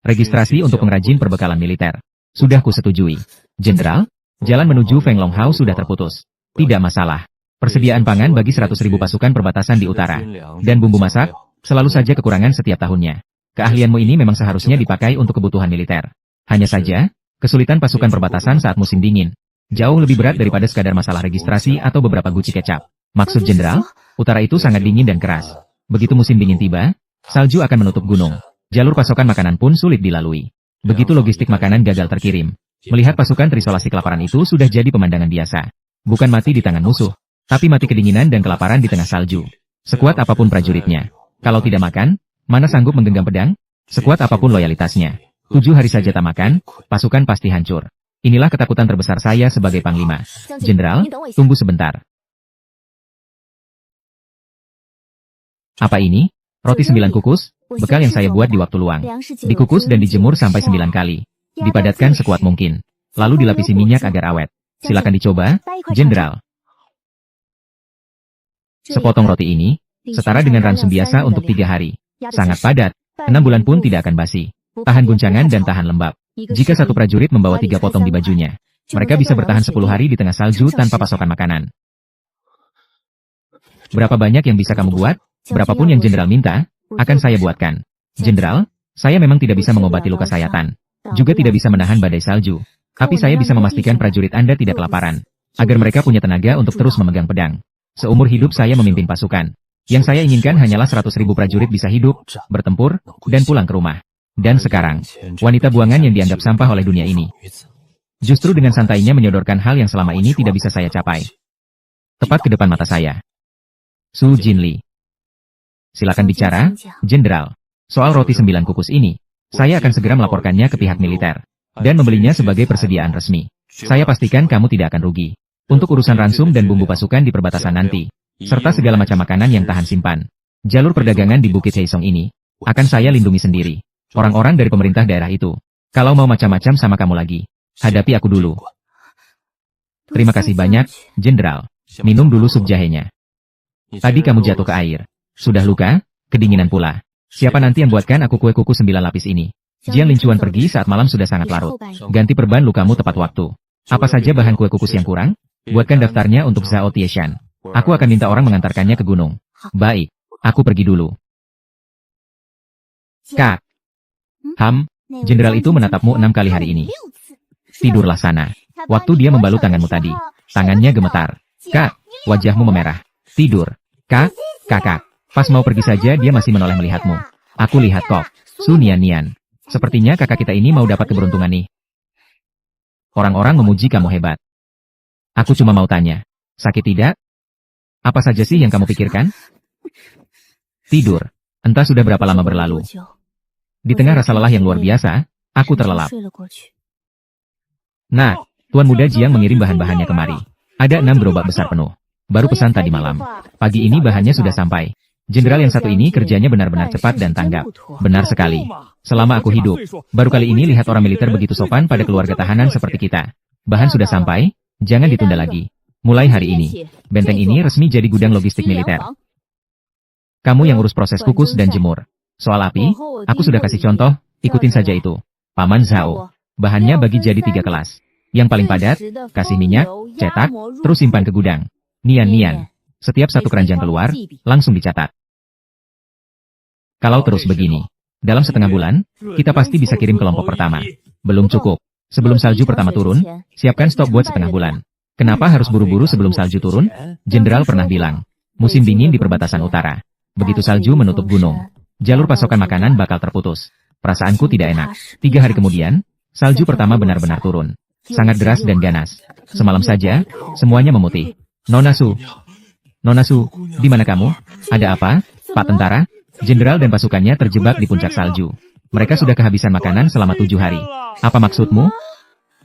Registrasi untuk pengrajin perbekalan militer. Sudah kusetujui. Jenderal, jalan menuju Feng Longhao sudah terputus. Tidak masalah. Persediaan pangan bagi 100.000 pasukan perbatasan di utara. Dan bumbu masak, selalu saja kekurangan setiap tahunnya. Keahlianmu ini memang seharusnya dipakai untuk kebutuhan militer. Hanya saja, kesulitan pasukan perbatasan saat musim dingin. Jauh lebih berat daripada sekadar masalah registrasi atau beberapa guci kecap. Maksud Jenderal, utara itu sangat dingin dan keras. Begitu musim dingin tiba, salju akan menutup gunung. Jalur pasokan makanan pun sulit dilalui. Begitu logistik makanan gagal terkirim. Melihat pasukan terisolasi kelaparan itu sudah jadi pemandangan biasa. Bukan mati di tangan musuh, tapi mati kedinginan dan kelaparan di tengah salju. Sekuat apapun prajuritnya, kalau tidak makan, mana sanggup menggenggam pedang? Sekuat apapun loyalitasnya, 7 hari saja tak makan, pasukan pasti hancur. Inilah ketakutan terbesar saya sebagai panglima. Jenderal, tunggu sebentar. Apa ini? Roti 9 kukus, bekal yang saya buat di waktu luang. Dikukus dan dijemur sampai 9 kali. Dipadatkan sekuat mungkin. Lalu dilapisi minyak agar awet. Silakan dicoba, Jenderal. Sepotong roti ini, setara dengan ransum biasa untuk 3 hari. Sangat padat, 6 bulan pun tidak akan basi. Tahan guncangan dan tahan lembab. Jika satu prajurit membawa 3 potong di bajunya, mereka bisa bertahan 10 hari di tengah salju tanpa pasokan makanan. Berapa banyak yang bisa kamu buat? Berapapun yang Jenderal minta, akan saya buatkan. Jenderal, saya memang tidak bisa mengobati luka sayatan. Juga tidak bisa menahan badai salju. Tapi saya bisa memastikan prajurit Anda tidak kelaparan. Agar mereka punya tenaga untuk terus memegang pedang. Seumur hidup saya memimpin pasukan. Yang saya inginkan hanyalah 100.000 prajurit bisa hidup, bertempur, dan pulang ke rumah. Dan sekarang, wanita buangan yang dianggap sampah oleh dunia ini. Justru dengan santainya menyodorkan hal yang selama ini tidak bisa saya capai. Tepat ke depan mata saya. Su Jinli. Silakan bicara, Jenderal. Soal roti 9 kukus ini, saya akan segera melaporkannya ke pihak militer. Dan membelinya sebagai persediaan resmi. Saya pastikan kamu tidak akan rugi. Untuk urusan ransum dan bumbu pasukan di perbatasan nanti, serta segala macam makanan yang tahan simpan. Jalur perdagangan di Bukit Heisong ini, akan saya lindungi sendiri. Orang-orang dari pemerintah daerah itu, kalau mau macam-macam sama kamu lagi, hadapi aku dulu. Terima kasih banyak, Jenderal. Minum dulu sup jahenya. Tadi kamu jatuh ke air. Sudah luka, kedinginan pula. Siapa nanti yang buatkan aku kue kuku 9 lapis ini? Jiang Lincuan pergi saat malam sudah sangat larut. Ganti perban lukamu tepat waktu. Apa saja bahan kue kukus yang kurang? Buatkan daftarnya untuk Zhao Tieshan. Aku akan minta orang mengantarkannya ke gunung. Baik, aku pergi dulu. Kak. Jenderal itu menatapmu 6 kali hari ini. Tidurlah sana. Waktu dia membalut tanganmu tadi, tangannya gemetar. Kak, wajahmu memerah. Tidur. Kak, kakak. Pas mau pergi saja dia masih menoleh melihatmu. Aku lihat kok. Su Nian. Sepertinya kakak kita ini mau dapat keberuntungan nih. Orang-orang memuji kamu hebat. Aku cuma mau tanya. Sakit tidak? Apa saja sih yang kamu pikirkan? Tidur. Entah sudah berapa lama berlalu. Di tengah rasa lelah yang luar biasa, aku terlelap. Nah, Tuan Muda Jiang mengirim bahan-bahannya kemari. Ada 6 gerobak besar penuh. Baru pesan tadi malam. Pagi ini bahannya sudah sampai. Jenderal yang satu ini kerjanya benar-benar cepat dan tanggap. Benar sekali. Selama aku hidup, baru kali ini lihat orang militer begitu sopan pada keluarga tahanan seperti kita. Bahan sudah sampai, jangan ditunda lagi. Mulai hari ini, benteng ini resmi jadi gudang logistik militer. Kamu yang urus proses kukus dan jemur. Soal api, aku sudah kasih contoh, ikutin saja itu. Paman Zhao. Bahannya bagi jadi 3 kelas. Yang paling padat, kasih minyak, cetak, terus simpan ke gudang. Nian. Setiap satu keranjang keluar, langsung dicatat. Kalau terus begini, dalam setengah bulan, kita pasti bisa kirim kelompok pertama. Belum cukup. Sebelum salju pertama turun, siapkan stok buat setengah bulan. Kenapa harus buru-buru sebelum salju turun? Jenderal pernah bilang, musim dingin di perbatasan utara. Begitu salju menutup gunung, jalur pasokan makanan bakal terputus. Perasaanku tidak enak. 3 hari kemudian, salju pertama benar-benar turun. Sangat deras dan ganas. Semalam saja, semuanya memutih. Nona Su, di mana kamu? Ada apa, Pak Tentara? Jenderal dan pasukannya terjebak di puncak salju. Mereka sudah kehabisan makanan selama 7 hari. Apa maksudmu?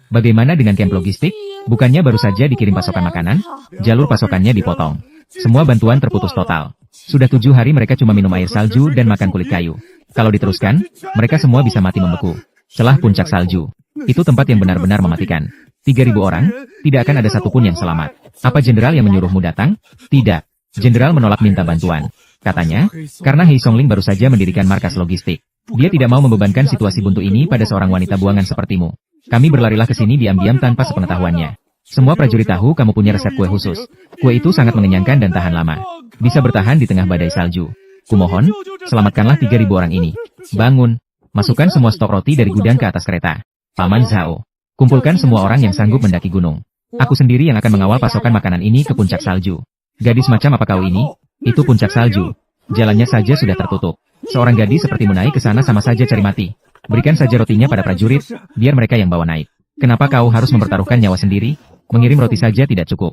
Bagaimana dengan camp logistik? Bukannya baru saja dikirim pasokan makanan? Jalur pasokannya dipotong. Semua bantuan terputus total. Sudah 7 hari mereka cuma minum air salju dan makan kulit kayu. Kalau diteruskan, mereka semua bisa mati membeku. Celah puncak salju. Itu tempat yang benar-benar mematikan. 3.000 orang, tidak akan ada satupun yang selamat. Apa jenderal yang menyuruhmu datang? Tidak. Jenderal menolak minta bantuan. Katanya, karena Hei Songling baru saja mendirikan markas logistik. Dia tidak mau membebankan situasi buntu ini pada seorang wanita buangan sepertimu. Kami berlarilah ke sini diam-diam tanpa sepengetahuannya. Semua prajurit tahu kamu punya resep kue khusus. Kue itu sangat mengenyangkan dan tahan lama. Bisa bertahan di tengah badai salju. Kumohon, selamatkanlah 3.000 orang ini. Bangun. Masukkan semua stok roti dari gudang ke atas kereta. Paman Zhao, kumpulkan semua orang yang sanggup mendaki gunung. Aku sendiri yang akan mengawal pasokan makanan ini ke puncak salju. Gadis macam apa kau ini? Itu puncak salju. Jalannya saja sudah tertutup. Seorang gadis sepertimu naik ke sana sama saja cari mati. Berikan saja rotinya pada prajurit, biar mereka yang bawa naik. Kenapa kau harus mempertaruhkan nyawa sendiri? Mengirim roti saja tidak cukup.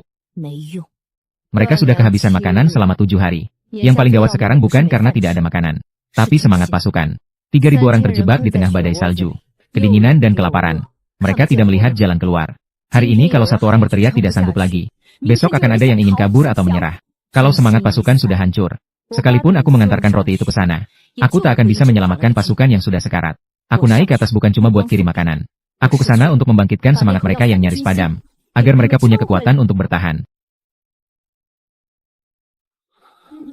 Mereka sudah kehabisan makanan selama 7 hari. Yang paling gawat sekarang bukan karena tidak ada makanan, tapi semangat pasukan. 3.000 orang terjebak di tengah badai salju. Kedinginan dan kelaparan. Mereka tidak melihat jalan keluar. Hari ini kalau satu orang berteriak tidak sanggup lagi. Besok akan ada yang ingin kabur atau menyerah. Kalau semangat pasukan sudah hancur, sekalipun aku mengantarkan roti itu ke sana, aku tak akan bisa menyelamatkan pasukan yang sudah sekarat. Aku naik ke atas bukan cuma buat kirim makanan. Aku ke sana untuk membangkitkan semangat mereka yang nyaris padam, agar mereka punya kekuatan untuk bertahan.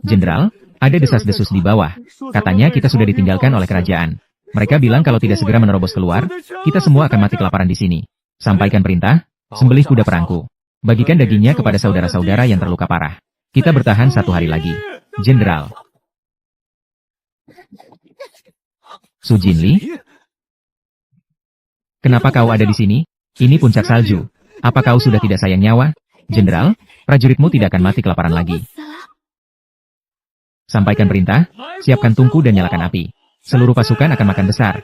Jenderal, ada desas-desus di bawah. Katanya kita sudah ditinggalkan oleh kerajaan. Mereka bilang kalau tidak segera menerobos keluar, kita semua akan mati kelaparan di sini. Sampaikan perintah, sembelih kuda perangku. Bagikan dagingnya kepada saudara-saudara yang terluka parah. Kita bertahan 1 hari lagi. Jenderal. Su Jinli? Kenapa kau ada di sini? Ini puncak salju. Apa kau sudah tidak sayang nyawa? Jenderal, prajuritmu tidak akan mati kelaparan lagi. Sampaikan perintah, siapkan tungku dan nyalakan api. Seluruh pasukan akan makan besar.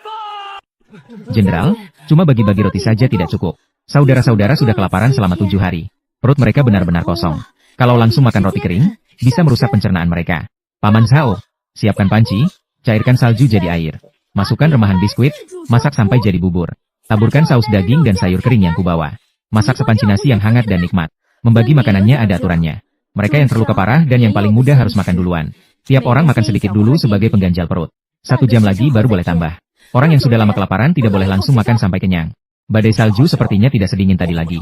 Jenderal, cuma bagi-bagi roti saja tidak cukup. Saudara-saudara sudah kelaparan selama 7 hari. Perut mereka benar-benar kosong. Kalau langsung makan roti kering, bisa merusak pencernaan mereka. Paman Zhao, siapkan panci, cairkan salju jadi air. Masukkan remahan biskuit, masak sampai jadi bubur. Taburkan saus daging dan sayur kering yang kubawa. Masak sepanci nasi yang hangat dan nikmat. Membagi makanannya ada aturannya. Mereka yang terluka parah dan yang paling muda harus makan duluan. Tiap orang makan sedikit dulu sebagai pengganjal perut. 1 jam lagi baru boleh tambah. Orang yang sudah lama kelaparan tidak boleh langsung makan sampai kenyang. Badai salju sepertinya tidak sedingin tadi lagi.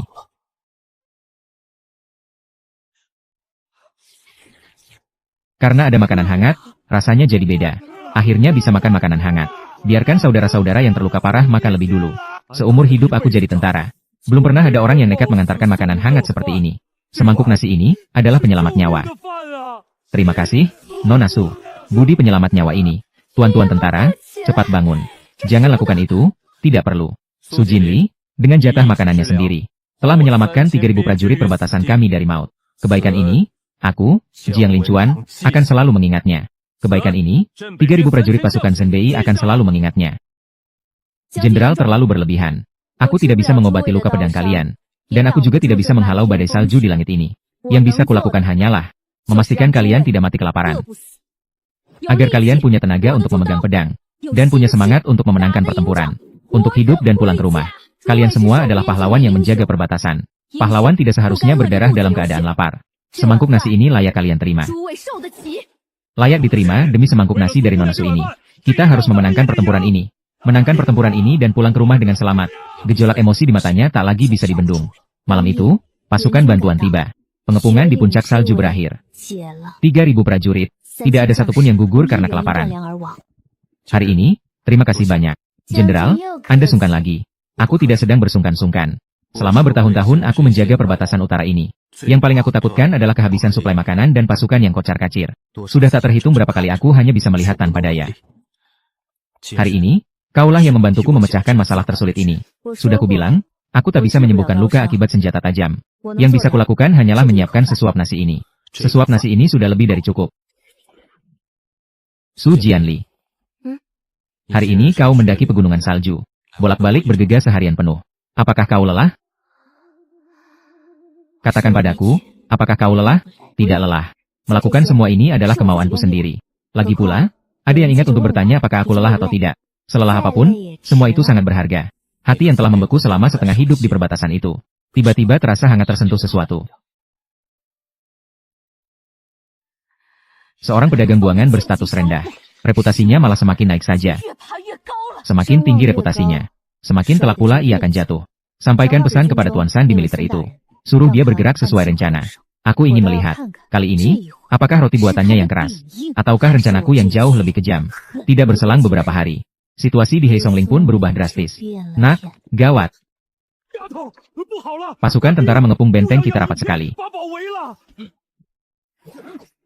Karena ada makanan hangat, rasanya jadi beda. Akhirnya bisa makan makanan hangat. Biarkan saudara-saudara yang terluka parah makan lebih dulu. Seumur hidup aku jadi tentara. Belum pernah ada orang yang nekat mengantarkan makanan hangat seperti ini. Semangkuk nasi ini adalah penyelamat nyawa. Terima kasih, Nona Su. Budi penyelamat nyawa ini. Tuan-tuan tentara, cepat bangun. Jangan lakukan itu, tidak perlu. Su Jinli, dengan jatah makanannya sendiri, telah menyelamatkan 3.000 prajurit perbatasan kami dari maut. Kebaikan ini, aku, Jiang Lincuan, akan selalu mengingatnya. Kebaikan ini, 3.000 prajurit pasukan Zenbei akan selalu mengingatnya. Jenderal terlalu berlebihan. Aku tidak bisa mengobati luka pedang kalian. Dan aku juga tidak bisa menghalau badai salju di langit ini. Yang bisa kulakukan hanyalah memastikan kalian tidak mati kelaparan. Agar kalian punya tenaga untuk memegang pedang. Dan punya semangat untuk memenangkan pertempuran. Untuk hidup dan pulang ke rumah. Kalian semua adalah pahlawan yang menjaga perbatasan. Pahlawan tidak seharusnya berdarah dalam keadaan lapar. Semangkuk nasi ini layak kalian terima. Layak diterima demi semangkuk nasi dari Nona Su ini. Kita harus memenangkan pertempuran ini. Menangkan pertempuran ini dan pulang ke rumah dengan selamat. Gejolak emosi di matanya tak lagi bisa dibendung. Malam itu, pasukan bantuan tiba. Pengepungan di puncak salju berakhir. 3.000 prajurit. Tidak ada satupun yang gugur karena kelaparan. Hari ini, terima kasih banyak. Jenderal, Anda sungkan lagi. Aku tidak sedang bersungkan-sungkan. Selama bertahun-tahun aku menjaga perbatasan utara ini. Yang paling aku takutkan adalah kehabisan suplai makanan dan pasukan yang kocar-kacir. Sudah tak terhitung berapa kali aku hanya bisa melihat tanpa daya. Hari ini, kaulah yang membantuku memecahkan masalah tersulit ini. Sudah kubilang, aku tak bisa menyembuhkan luka akibat senjata tajam. Yang bisa kulakukan hanyalah menyiapkan sesuap nasi ini. Sesuap nasi ini sudah lebih dari cukup. Su Jianli. Hari ini kau mendaki pegunungan salju. Bolak-balik bergegas seharian penuh. Apakah kau lelah? Katakan padaku, apakah kau lelah? Tidak lelah. Melakukan semua ini adalah kemauanku sendiri. Lagi pula, ada yang ingat untuk bertanya apakah aku lelah atau tidak. Selelah apapun, semua itu sangat berharga. Hati yang telah membeku selama setengah hidup di perbatasan itu. Tiba-tiba terasa hangat tersentuh sesuatu. Seorang pedagang buangan berstatus rendah. Reputasinya malah semakin naik saja. Semakin tinggi reputasinya, semakin telak pula ia akan jatuh. Sampaikan pesan kepada Tuan San di militer itu. Suruh dia bergerak sesuai rencana. Aku ingin melihat, kali ini, apakah roti buatannya yang keras? Ataukah rencanaku yang jauh lebih kejam? Tidak berselang beberapa hari. Situasi di Heisongling pun berubah drastis. Nak, gawat. Pasukan tentara mengepung benteng kita rapat sekali.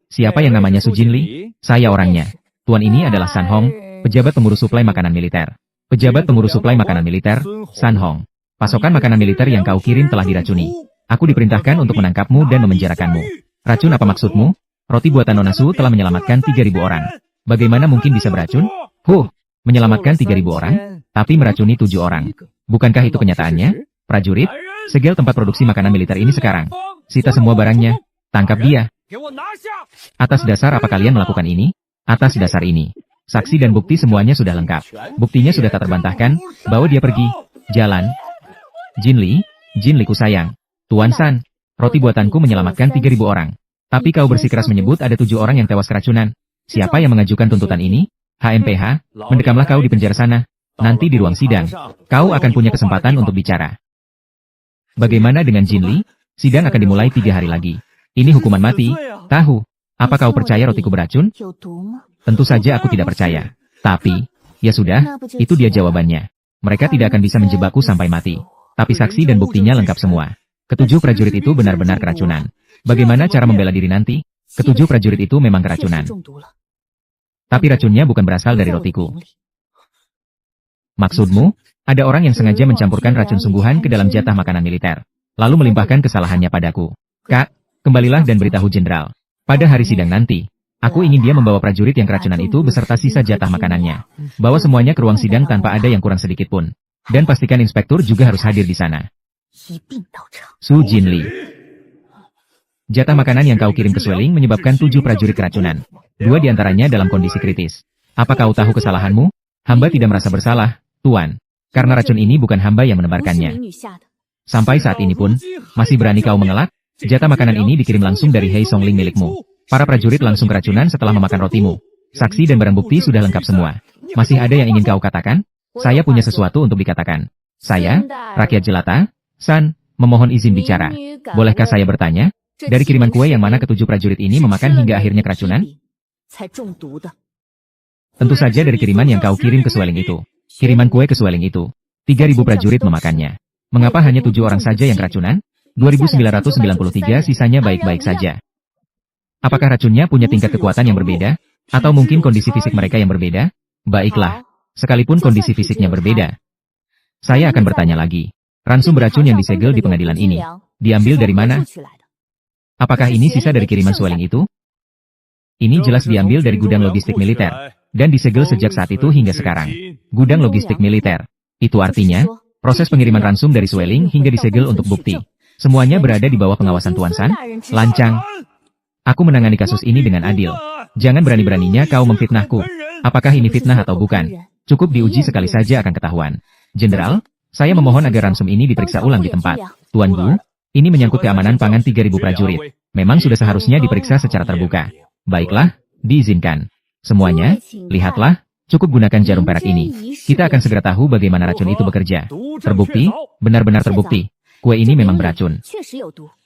Siapa yang namanya Su Jinli? Saya orangnya. Tuan ini adalah San Hong, pejabat pengurus suplai makanan militer. Pejabat pengurus suplai makanan militer, San Hong. Pasokan makanan militer yang kau kirim telah diracuni. Aku diperintahkan untuk menangkapmu dan memenjarakanmu. Racun apa maksudmu? Roti buatan Nona Su telah menyelamatkan 3.000 orang. Bagaimana mungkin bisa beracun? Menyelamatkan 3.000 orang, tapi meracuni 7 orang. Bukankah itu kenyataannya? Prajurit, segel tempat produksi makanan militer ini sekarang. Sita semua barangnya. Tangkap dia. Atas dasar apa kalian melakukan ini? Atas dasar ini. Saksi dan bukti semuanya sudah lengkap. Buktinya sudah tak terbantahkan. Bawa dia pergi. Jalan. Jinli ku sayang. Tuan San, roti buatanku menyelamatkan 3.000 orang. Tapi kau bersikeras menyebut ada 7 orang yang tewas keracunan. Siapa yang mengajukan tuntutan ini? HMPH, mendekamlah kau di penjara sana. Nanti di ruang sidang, kau akan punya kesempatan untuk bicara. Bagaimana dengan Jinli? Sidang akan dimulai 3 hari lagi. Ini hukuman mati, tahu. Apa kau percaya rotiku beracun? Tentu saja aku tidak percaya. Tapi, ya sudah, itu dia jawabannya. Mereka tidak akan bisa menjebakku sampai mati. Tapi saksi dan buktinya lengkap semua. Ketujuh prajurit itu benar-benar keracunan. Bagaimana cara membela diri nanti? Ketujuh prajurit itu memang keracunan. Tapi racunnya bukan berasal dari rotiku. Maksudmu, ada orang yang sengaja mencampurkan racun sungguhan ke dalam jatah makanan militer, lalu melimpahkan kesalahannya padaku. Kak, kembalilah dan beritahu jenderal. Pada hari sidang nanti, aku ingin dia membawa prajurit yang keracunan itu beserta sisa jatah makanannya. Bawa semuanya ke ruang sidang tanpa ada yang kurang sedikit pun. Dan pastikan inspektur juga harus hadir di sana. Su Jinli. Jatah makanan yang kau kirim ke Sweling menyebabkan 7 prajurit keracunan. 2 diantaranya dalam kondisi kritis. Apa kau tahu kesalahanmu? Hamba tidak merasa bersalah, Tuan. Karena racun ini bukan hamba yang menebarkannya. Sampai saat ini pun, masih berani kau mengelak? Jatah makanan ini dikirim langsung dari Hei Songling milikmu. Para prajurit langsung keracunan setelah memakan rotimu. Saksi dan barang bukti sudah lengkap semua. Masih ada yang ingin kau katakan? Saya punya sesuatu untuk dikatakan. Saya, rakyat jelata, San, memohon izin bicara. Bolehkah saya bertanya? Dari kiriman kue yang mana ketujuh prajurit ini memakan hingga akhirnya keracunan? Tentu saja dari kiriman yang kau kirim ke Sueling itu. Kiriman kue ke Sueling itu. 3.000 prajurit memakannya. Mengapa hanya 7 orang saja yang keracunan? 2.993 sisanya baik-baik saja. Apakah racunnya punya tingkat kekuatan yang berbeda? Atau mungkin kondisi fisik mereka yang berbeda? Baiklah, sekalipun kondisi fisiknya berbeda. Saya akan bertanya lagi. Ransum beracun yang disegel di pengadilan ini, diambil dari mana? Apakah ini sisa dari kiriman Sueling itu? Ini jelas diambil dari gudang logistik militer, dan disegel sejak saat itu hingga sekarang. Gudang logistik militer. Itu artinya, proses pengiriman ransum dari Sueling hingga disegel untuk bukti. Semuanya berada di bawah pengawasan Tuan San. Lancang. Aku menangani kasus ini dengan adil. Jangan berani-beraninya kau memfitnahku. Apakah ini fitnah atau bukan? Cukup diuji sekali saja akan ketahuan. Jenderal, saya memohon agar ransum ini diperiksa ulang di tempat. Tuan Gu, ini menyangkut keamanan pangan 3.000 prajurit. Memang sudah seharusnya diperiksa secara terbuka. Baiklah, diizinkan. Semuanya, lihatlah, cukup gunakan jarum perak ini. Kita akan segera tahu bagaimana racun itu bekerja. Terbukti, benar-benar terbukti. Kue ini memang beracun.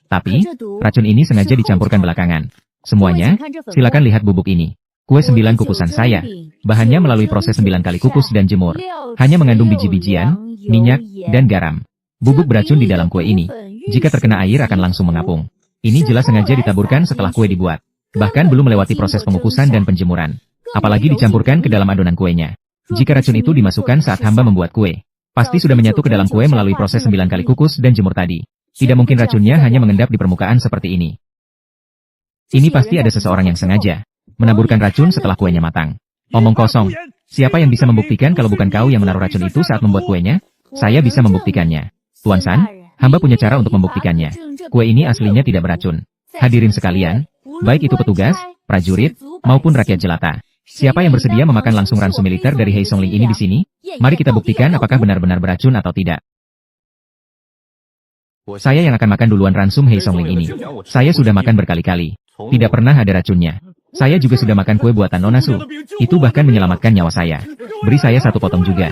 Tapi, racun ini sengaja dicampurkan belakangan. Semuanya, silakan lihat bubuk ini. Kue 9 kukusan saya. Bahannya melalui proses 9 kali kukus dan jemur. Hanya mengandung biji-bijian, minyak, dan garam. Bubuk beracun di dalam kue ini. Jika terkena air akan langsung mengapung. Ini jelas sengaja ditaburkan setelah kue dibuat. Bahkan belum melewati proses pengukusan dan penjemuran. Apalagi dicampurkan ke dalam adonan kuenya. Jika racun itu dimasukkan saat hamba membuat kue, pasti sudah menyatu ke dalam kue melalui proses 9 kali kukus dan jemur tadi. Tidak mungkin racunnya hanya mengendap di permukaan seperti ini. Ini pasti ada seseorang yang sengaja menaburkan racun setelah kuenya matang. Omong kosong. Siapa yang bisa membuktikan kalau bukan kau yang menaruh racun itu saat membuat kuenya? Saya bisa membuktikannya. Tuan San, hamba punya cara untuk membuktikannya. Kue ini aslinya tidak beracun. Hadirin sekalian, baik itu petugas, prajurit, maupun rakyat jelata. Siapa yang bersedia memakan langsung ransum militer dari Hei Songling ini di sini? Mari kita buktikan apakah benar-benar beracun atau tidak. Saya yang akan makan duluan ransum Hei Songling ini. Saya sudah makan berkali-kali. Tidak pernah ada racunnya. Saya juga sudah makan kue buatan Nona Su. Itu bahkan menyelamatkan nyawa saya. Beri saya 1 potong juga.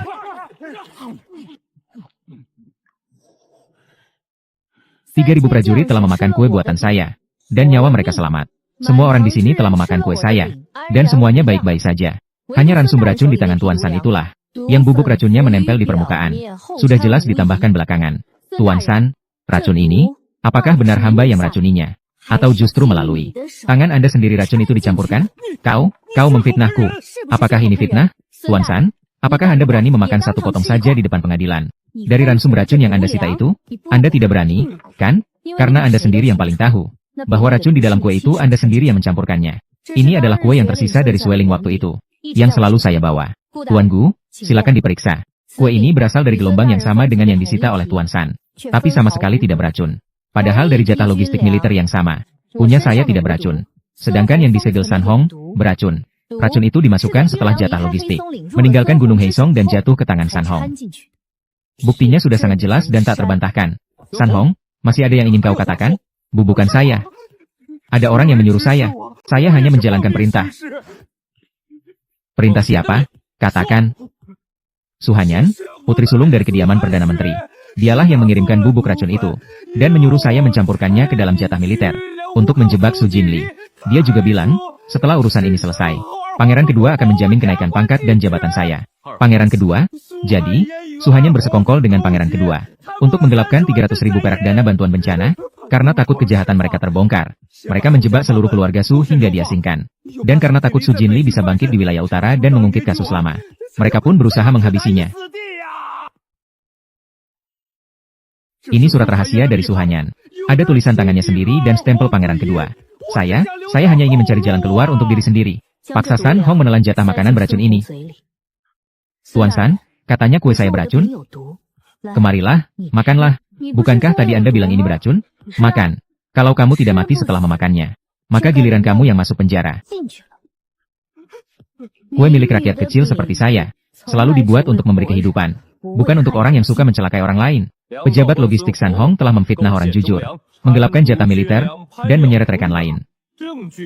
Ribu prajurit telah memakan kue buatan saya. Dan nyawa mereka selamat. Semua orang di sini telah memakan kue saya. Dan semuanya baik-baik saja. Hanya ransum beracun di tangan Tuan San itulah. Yang bubuk racunnya menempel di permukaan. Sudah jelas ditambahkan belakangan. Tuan San, racun ini, apakah benar hamba yang meracuninya? Atau justru melalui tangan Anda sendiri racun itu dicampurkan? Kau memfitnahku. Apakah ini fitnah? Tuan San, apakah Anda berani memakan 1 potong saja di depan pengadilan? Dari ransum beracun yang Anda sita itu, Anda tidak berani, kan? Karena Anda sendiri yang paling tahu bahwa racun di dalam kue itu Anda sendiri yang mencampurkannya. Ini adalah kue yang tersisa dari Sueling waktu itu, yang selalu saya bawa. Tuan Gu, silakan diperiksa. Kue ini berasal dari gelombang yang sama dengan yang disita oleh Tuan San, tapi sama sekali tidak beracun. Padahal dari jatah logistik militer yang sama, punya saya tidak beracun. Sedangkan yang disegel San Hong, beracun. Racun itu dimasukkan setelah jatah logistik, meninggalkan Gunung Heisong dan jatuh ke tangan San Hong. Buktinya sudah sangat jelas dan tak terbantahkan. San Hong, masih ada yang ingin kau katakan? Bukan saya. Ada orang yang menyuruh saya. Saya hanya menjalankan perintah. Perintah siapa? Katakan. Suhanyan, putri sulung dari kediaman Perdana Menteri. Dialah yang mengirimkan bubuk racun itu, dan menyuruh saya mencampurkannya ke dalam jatah militer, untuk menjebak Su Jinli. Dia juga bilang, setelah urusan ini selesai, pangeran kedua akan menjamin kenaikan pangkat dan jabatan saya. Pangeran kedua? Jadi, Suhanyan bersekongkol dengan pangeran kedua, untuk menggelapkan 300.000 perak dana bantuan bencana, karena takut kejahatan mereka terbongkar. Mereka menjebak seluruh keluarga Su hingga diasingkan. Dan karena takut Su Jinli bisa bangkit di wilayah utara dan mengungkit kasus lama, mereka pun berusaha menghabisinya. Ini surat rahasia dari Suhanyan. Ada tulisan tangannya sendiri dan stempel pangeran kedua. Saya hanya ingin mencari jalan keluar untuk diri sendiri. Paksa San Hong menelan jatah makanan beracun ini. Tuan San, katanya kue saya beracun? Kemarilah, makanlah. Bukankah tadi Anda bilang ini beracun? Makan. Kalau kamu tidak mati setelah memakannya, maka giliran kamu yang masuk penjara. Kue milik rakyat kecil seperti saya, selalu dibuat untuk memberi kehidupan, bukan untuk orang yang suka mencelakai orang lain. Pejabat logistik San Hong telah memfitnah orang jujur. menggelapkan jatah militer, dan menyeret rekan lain.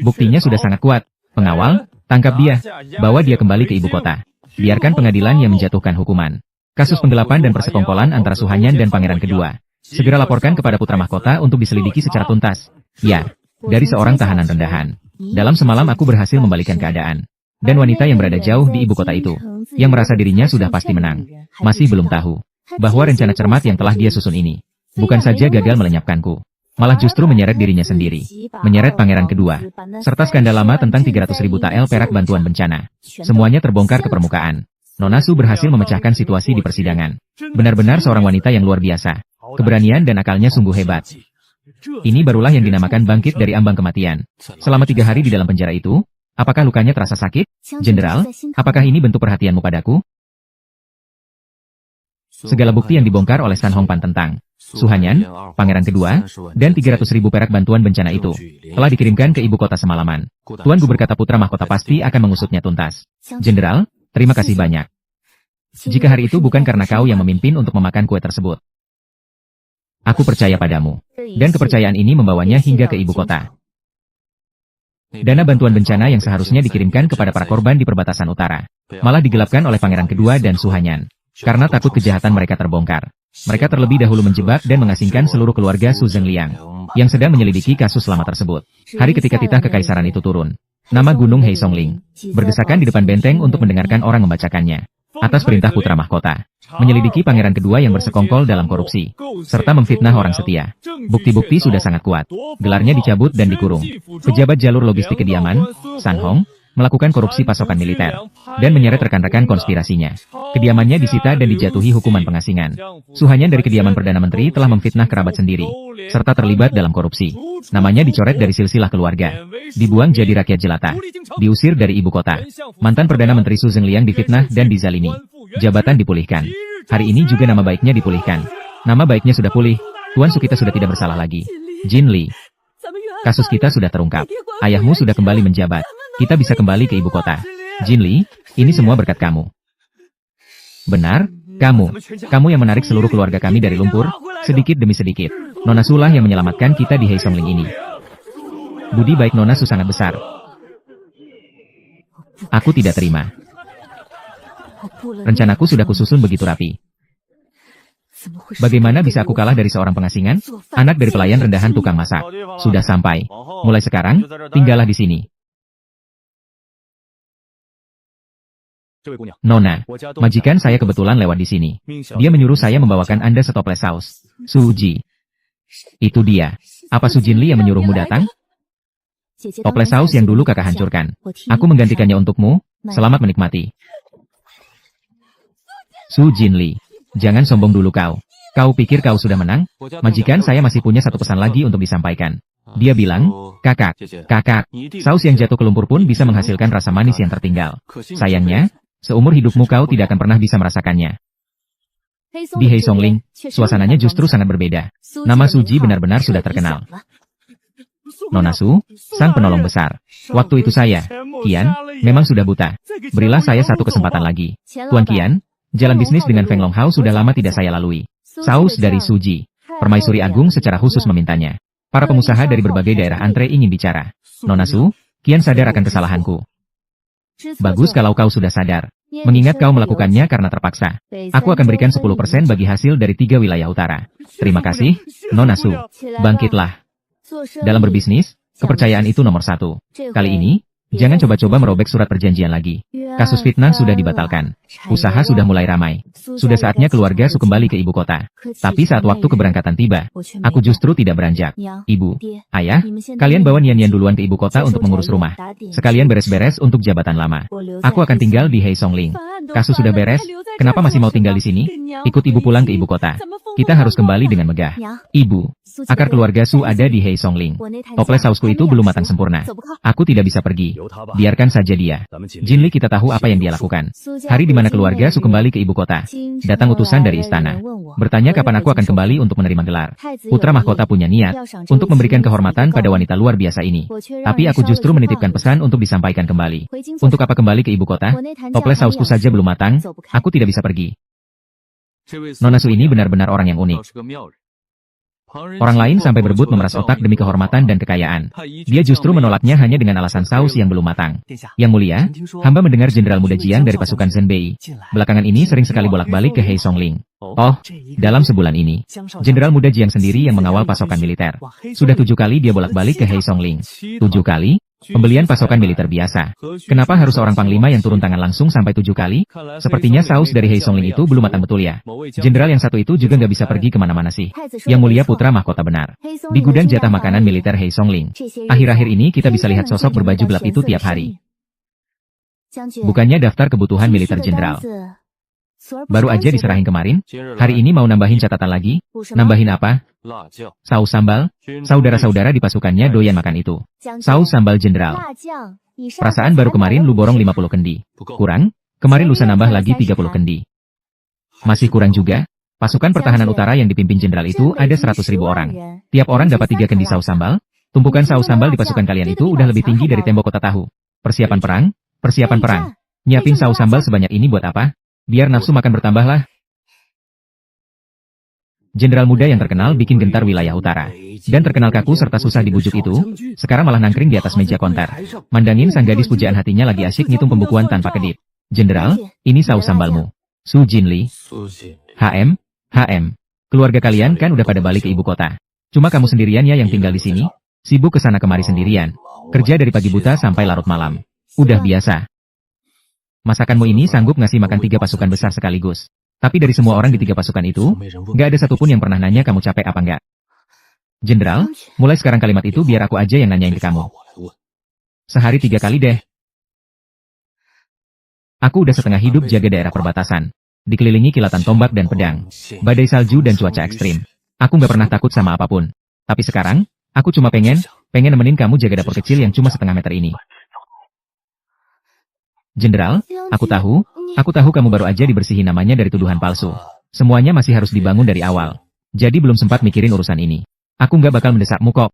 Buktinya sudah sangat kuat. Pengawal, tangkap dia, bawa dia kembali ke ibu kota. Biarkan pengadilan yang menjatuhkan hukuman. Kasus penggelapan dan persekongkolan antara Suhanyan dan pangeran kedua. Segera laporkan kepada putra mahkota untuk diselidiki secara tuntas. Ya, dari seorang tahanan rendahan. Dalam semalam aku berhasil membalikan keadaan. Dan wanita yang berada jauh di ibu kota itu, yang merasa dirinya sudah pasti menang, masih belum tahu bahwa rencana cermat yang telah dia susun ini, bukan saja gagal melenyapkanku, malah justru menyeret dirinya sendiri, menyeret pangeran kedua, serta skandal lama tentang 300.000 tael perak bantuan bencana. Semuanya terbongkar ke permukaan. Nona Su berhasil memecahkan situasi di persidangan. Benar-benar seorang wanita yang luar biasa. Keberanian dan akalnya sungguh hebat. Ini barulah yang dinamakan bangkit dari ambang kematian. Selama 3 hari di dalam penjara itu, apakah lukanya terasa sakit? Jenderal, apakah ini bentuk perhatianmu padaku? Segala bukti yang dibongkar oleh San Hongpan tentang Suhanyan, pangeran kedua, dan 300.000 perak bantuan bencana itu, telah dikirimkan ke ibu kota semalaman. Tuan Gu berkata putra mahkota pasti akan mengusutnya tuntas. Jenderal, terima kasih banyak. Jika hari itu bukan karena kau yang memimpin untuk memakan kue tersebut. Aku percaya padamu. Dan kepercayaan ini membawanya hingga ke ibu kota. Dana bantuan bencana yang seharusnya dikirimkan kepada para korban di perbatasan utara, malah digelapkan oleh pangeran kedua dan Suhanyan. Karena takut kejahatan mereka terbongkar. Mereka terlebih dahulu menjebak dan mengasingkan seluruh keluarga Su Zhengliang, yang sedang menyelidiki kasus lama tersebut. Hari ketika titah kekaisaran itu turun, nama gunung Heisongling, berdesakan di depan benteng untuk mendengarkan orang membacakannya. Atas perintah putra mahkota, menyelidiki pangeran kedua yang bersekongkol dalam korupsi, serta memfitnah orang setia. Bukti-bukti sudah sangat kuat. Gelarnya dicabut dan dikurung. Pejabat jalur logistik kediaman, San Hong, melakukan korupsi pasokan militer, dan menyeret rekan-rekan konspirasinya. Kediamannya disita dan dijatuhi hukuman pengasingan. Suhanyan dari kediaman Perdana Menteri telah memfitnah kerabat sendiri, serta terlibat dalam korupsi. Namanya dicoret dari silsilah keluarga, dibuang jadi rakyat jelata, diusir dari ibu kota. Mantan Perdana Menteri Su Zhengliang difitnah dan dizalimi. Jabatan dipulihkan. Hari ini juga nama baiknya dipulihkan. Nama baiknya sudah pulih, Tuan Su kita sudah tidak bersalah lagi. Jin Li, kasus kita sudah terungkap. Ayahmu sudah kembali menjabat. Kita bisa kembali ke ibu kota. Jin Li, ini semua berkat kamu. Benar, kamu yang menarik seluruh keluarga kami dari lumpur, sedikit demi sedikit. Nona Su lah yang menyelamatkan kita di Heisongling ini. Budi baik Nona Su sangat besar. Aku tidak terima. Rencanaku sudah kususun begitu rapi. Bagaimana bisa aku kalah dari seorang pengasingan? Anak dari pelayan rendahan tukang masak. Sudah sampai. Mulai sekarang, tinggallah di sini. Nona, majikan saya kebetulan lewat di sini. Dia menyuruh saya membawakan Anda setoples saus. Suji. Itu dia. Apa Su Jinli yang menyuruhmu datang? Toples saus yang dulu kakak hancurkan. Aku menggantikannya untukmu. Selamat menikmati. Su Jinli, jangan sombong dulu kau. Kau pikir kau sudah menang? Majikan saya masih punya satu pesan lagi untuk disampaikan. Dia bilang, kakak, saus yang jatuh ke lumpur pun bisa menghasilkan rasa manis yang tertinggal. Sayangnya, seumur hidupmu kau tidak akan pernah bisa merasakannya. Di Heisongling, suasananya justru sangat berbeda. Nama Suji benar-benar sudah terkenal. Nona Su, sang penolong besar. Waktu itu saya, Qian, memang sudah buta. Berilah saya satu kesempatan lagi. Tuan Qian, jalan bisnis dengan Feng Longhao sudah lama tidak saya lalui. Saus dari Suji. Permaisuri Agung secara khusus memintanya. Para pengusaha dari berbagai daerah antre ingin bicara. Nona Su, Qian sadar akan kesalahanku. Bagus kalau kau sudah sadar. Mengingat kau melakukannya karena terpaksa. Aku akan berikan 10% bagi hasil dari 3 wilayah utara. Terima kasih, Nona Su. Bangkitlah. Dalam berbisnis, kepercayaan itu nomor 1. Kali ini, jangan coba-coba merobek surat perjanjian lagi. Kasus fitnah sudah dibatalkan. Usaha sudah mulai ramai. Sudah saatnya keluarga Su kembali ke ibu kota. Tapi saat waktu keberangkatan tiba, aku justru tidak beranjak. Ibu, ayah, kalian bawa Nian duluan ke ibu kota untuk mengurus rumah. Sekalian beres-beres untuk jabatan lama. Aku akan tinggal di Heisongling. Kasus sudah beres, kenapa masih mau tinggal di sini? Ikut ibu pulang ke ibu kota. Kita harus kembali dengan megah. Ibu, akar keluarga Su ada di Heisongling. Toples sausku itu belum matang sempurna. Aku tidak bisa pergi. Biarkan saja dia. Jinli kita tahu apa yang dia lakukan. Hari di mana keluarga Su kembali ke ibu kota. Datang utusan dari istana. Bertanya kapan aku akan kembali untuk menerima gelar. Putra mahkota punya niat untuk memberikan kehormatan pada wanita luar biasa ini. Tapi aku justru menitipkan pesan untuk disampaikan kembali. Untuk apa kembali ke ibu kota? Toples sausku saja belum matang. Aku tidak bisa pergi. Nona Su ini benar-benar orang yang unik. Orang lain sampai berebut memeras otak demi kehormatan dan kekayaan. Dia justru menolaknya hanya dengan alasan saus yang belum matang. Yang mulia, hamba mendengar Jenderal Muda Jiang dari pasukan Zenbei. Belakangan ini sering sekali bolak-balik ke Hei Songling. Oh, dalam sebulan ini, Jenderal Muda Jiang sendiri yang mengawal pasokan militer. Sudah 7 kali dia bolak-balik ke Hei Songling. 7 kali? Pembelian pasokan militer biasa. Kenapa harus seorang panglima yang turun tangan langsung sampai 7 kali? Sepertinya saus dari Hei Songling itu belum matang betul ya. Jenderal yang satu itu juga nggak bisa pergi kemana-mana sih. Yang mulia putra mahkota benar. Di gudang jatah makanan militer Hei Songling. Akhir-akhir ini kita bisa lihat sosok berbaju gelap itu tiap hari. Bukannya daftar kebutuhan militer jenderal. Baru aja diserahin kemarin, hari ini mau nambahin catatan lagi? Nambahin apa? Saus sambal? Saudara-saudara di pasukannya doyan makan itu. Saus sambal jenderal. Perasaan baru kemarin lu borong 50 kendi. Kurang? Kemarin lusa nambah lagi 30 kendi. Masih kurang juga? Pasukan pertahanan utara yang dipimpin jenderal itu ada 100.000 orang. Tiap orang dapat 3 kendi saus sambal. Tumpukan saus sambal di pasukan kalian itu udah lebih tinggi dari tembok kota tahu. Persiapan perang? Persiapan perang. Nyiapin saus sambal sebanyak ini buat apa? Biar nafsu makan bertambahlah. Jenderal muda yang terkenal bikin gentar wilayah utara. Dan terkenal kaku serta susah dibujuk itu, sekarang malah nangkring di atas meja konter. Mandangin sang gadis pujaan hatinya lagi asyik ngitung pembukuan tanpa kedip. Jenderal, ini saus sambalmu. Su Jinli. HM. Keluarga kalian kan udah pada balik ke ibu kota. Cuma kamu sendirian ya yang tinggal di sini? Sibuk kesana kemari sendirian. Kerja dari pagi buta sampai larut malam. Udah biasa. Masakanmu ini sanggup ngasih makan 3 pasukan besar sekaligus. Tapi dari semua orang di 3 pasukan itu, nggak ada satupun yang pernah nanya kamu capek apa enggak. Jenderal, mulai sekarang kalimat itu biar aku aja yang nanyain ke kamu. Sehari 3 kali deh. Aku udah setengah hidup jaga daerah perbatasan. Dikelilingi kilatan tombak dan pedang. Badai salju dan cuaca ekstrim. Aku nggak pernah takut sama apapun. Tapi sekarang, aku cuma pengen nemenin kamu jaga dapur kecil yang cuma setengah meter ini. Jenderal, aku tahu kamu baru aja dibersihin namanya dari tuduhan palsu. Semuanya masih harus dibangun dari awal. Jadi belum sempat mikirin urusan ini. Aku nggak bakal mendesakmu kok.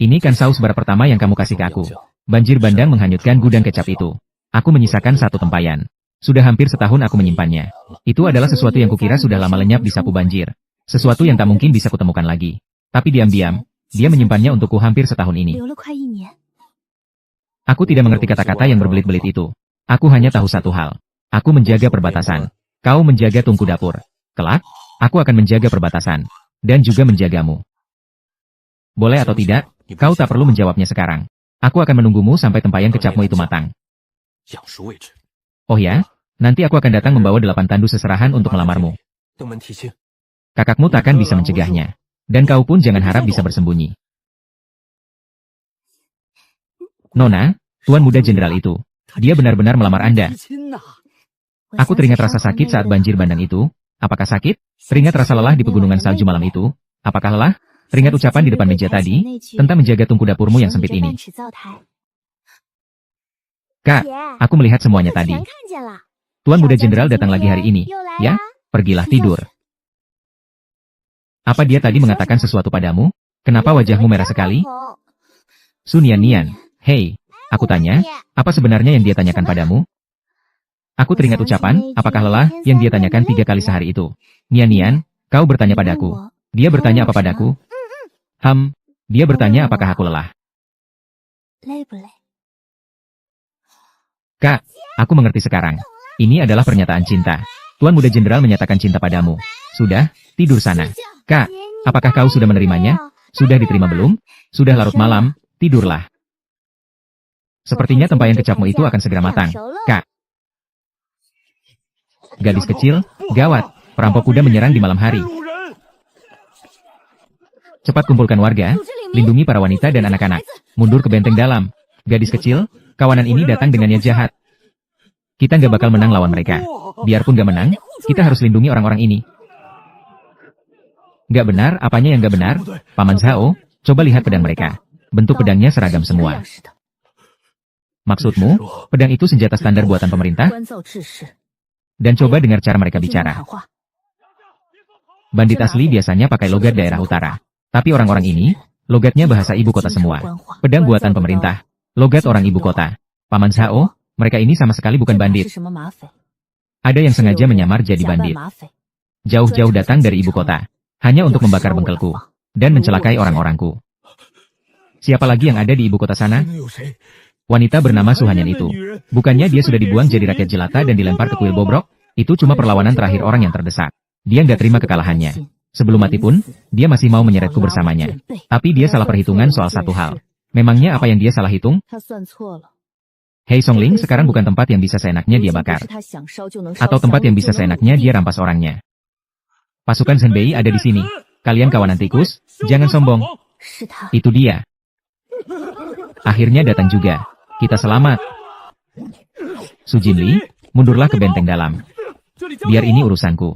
Ini kan saus bara pertama yang kamu kasih ke aku. Banjir bandang menghanyutkan gudang kecap itu. Aku menyisakan 1 tempayan. Sudah hampir setahun aku menyimpannya. Itu adalah sesuatu yang kukira sudah lama lenyap di sapu banjir. Sesuatu yang tak mungkin bisa kutemukan lagi. Tapi diam-diam, dia menyimpannya untukku hampir setahun ini. Aku tidak mengerti kata-kata yang berbelit-belit itu. Aku hanya tahu satu hal. Aku menjaga perbatasan. Kau menjaga tungku dapur. Kelak, aku akan menjaga perbatasan. Dan juga menjagamu. Boleh atau tidak, kau tak perlu menjawabnya sekarang. Aku akan menunggumu sampai tempayan kecapmu itu matang. Oh ya, nanti aku akan datang membawa 8 tandu seserahan untuk melamarmu. Kakakmu takkan bisa mencegahnya. Dan kau pun jangan harap bisa bersembunyi. Nona, Tuan Muda Jenderal itu, dia benar-benar melamar Anda. Aku teringat rasa sakit saat banjir bandang itu. Apakah sakit? Teringat rasa lelah di pegunungan salju malam itu. Apakah lelah? Teringat ucapan di depan meja tadi, tentang menjaga tungku dapurmu yang sempit ini. Kak, aku melihat semuanya tadi. Tuan Muda Jenderal datang lagi hari ini. Ya, pergilah tidur. Apa dia tadi mengatakan sesuatu padamu? Kenapa wajahmu merah sekali? Su Nian. Hei, aku tanya, apa sebenarnya yang dia tanyakan padamu? Aku teringat ucapan, apakah lelah, yang dia tanyakan 3 kali sehari itu. Nian, kau bertanya padaku. Dia bertanya apa padaku? Dia bertanya apakah aku lelah. Kak, aku mengerti sekarang. Ini adalah pernyataan cinta. Tuan Muda Jenderal menyatakan cinta padamu. Sudah, tidur sana. Kak, apakah kau sudah menerimanya? Sudah diterima belum? Sudah larut malam, tidurlah. Sepertinya tempayan kecapmu itu akan segera matang. Kak. Gadis kecil, gawat, perampok kuda menyerang di malam hari. Cepat kumpulkan warga, lindungi para wanita dan anak-anak. Mundur ke benteng dalam. Gadis kecil, kawanan ini datang dengan niat jahat. Kita nggak bakal menang lawan mereka. Biarpun nggak menang, kita harus lindungi orang-orang ini. Nggak benar, apanya yang nggak benar? Paman Zhao, coba lihat pedang mereka. Bentuk pedangnya seragam semua. Maksudmu, pedang itu senjata standar buatan pemerintah? Dan coba dengar cara mereka bicara. Bandit asli biasanya pakai logat daerah utara. Tapi orang-orang ini, logatnya bahasa ibu kota semua. Pedang buatan pemerintah. Logat orang ibu kota. Paman Zhao, mereka ini sama sekali bukan bandit. Ada yang sengaja menyamar jadi bandit. Jauh-jauh datang dari ibu kota. Hanya untuk membakar bengkelku. Dan mencelakai orang-orangku. Siapa lagi yang ada di ibu kota sana? Wanita bernama Suhanyan itu. Bukannya dia sudah dibuang jadi rakyat jelata dan dilempar ke kuil bobrok? Itu cuma perlawanan terakhir orang yang terdesak. Dia nggak terima kekalahannya. Sebelum mati pun, dia masih mau menyeretku bersamanya. Tapi dia salah perhitungan soal satu hal. Memangnya apa yang dia salah hitung? Hei Songling sekarang bukan tempat yang bisa seenaknya dia bakar. Atau tempat yang bisa seenaknya dia rampas orangnya. Pasukan Zhenbei ada di sini. Kalian kawanan tikus, jangan sombong. Itu dia. Akhirnya datang juga. Kita selamat. Su Jinli, mundurlah ke benteng dalam. Biar ini urusanku.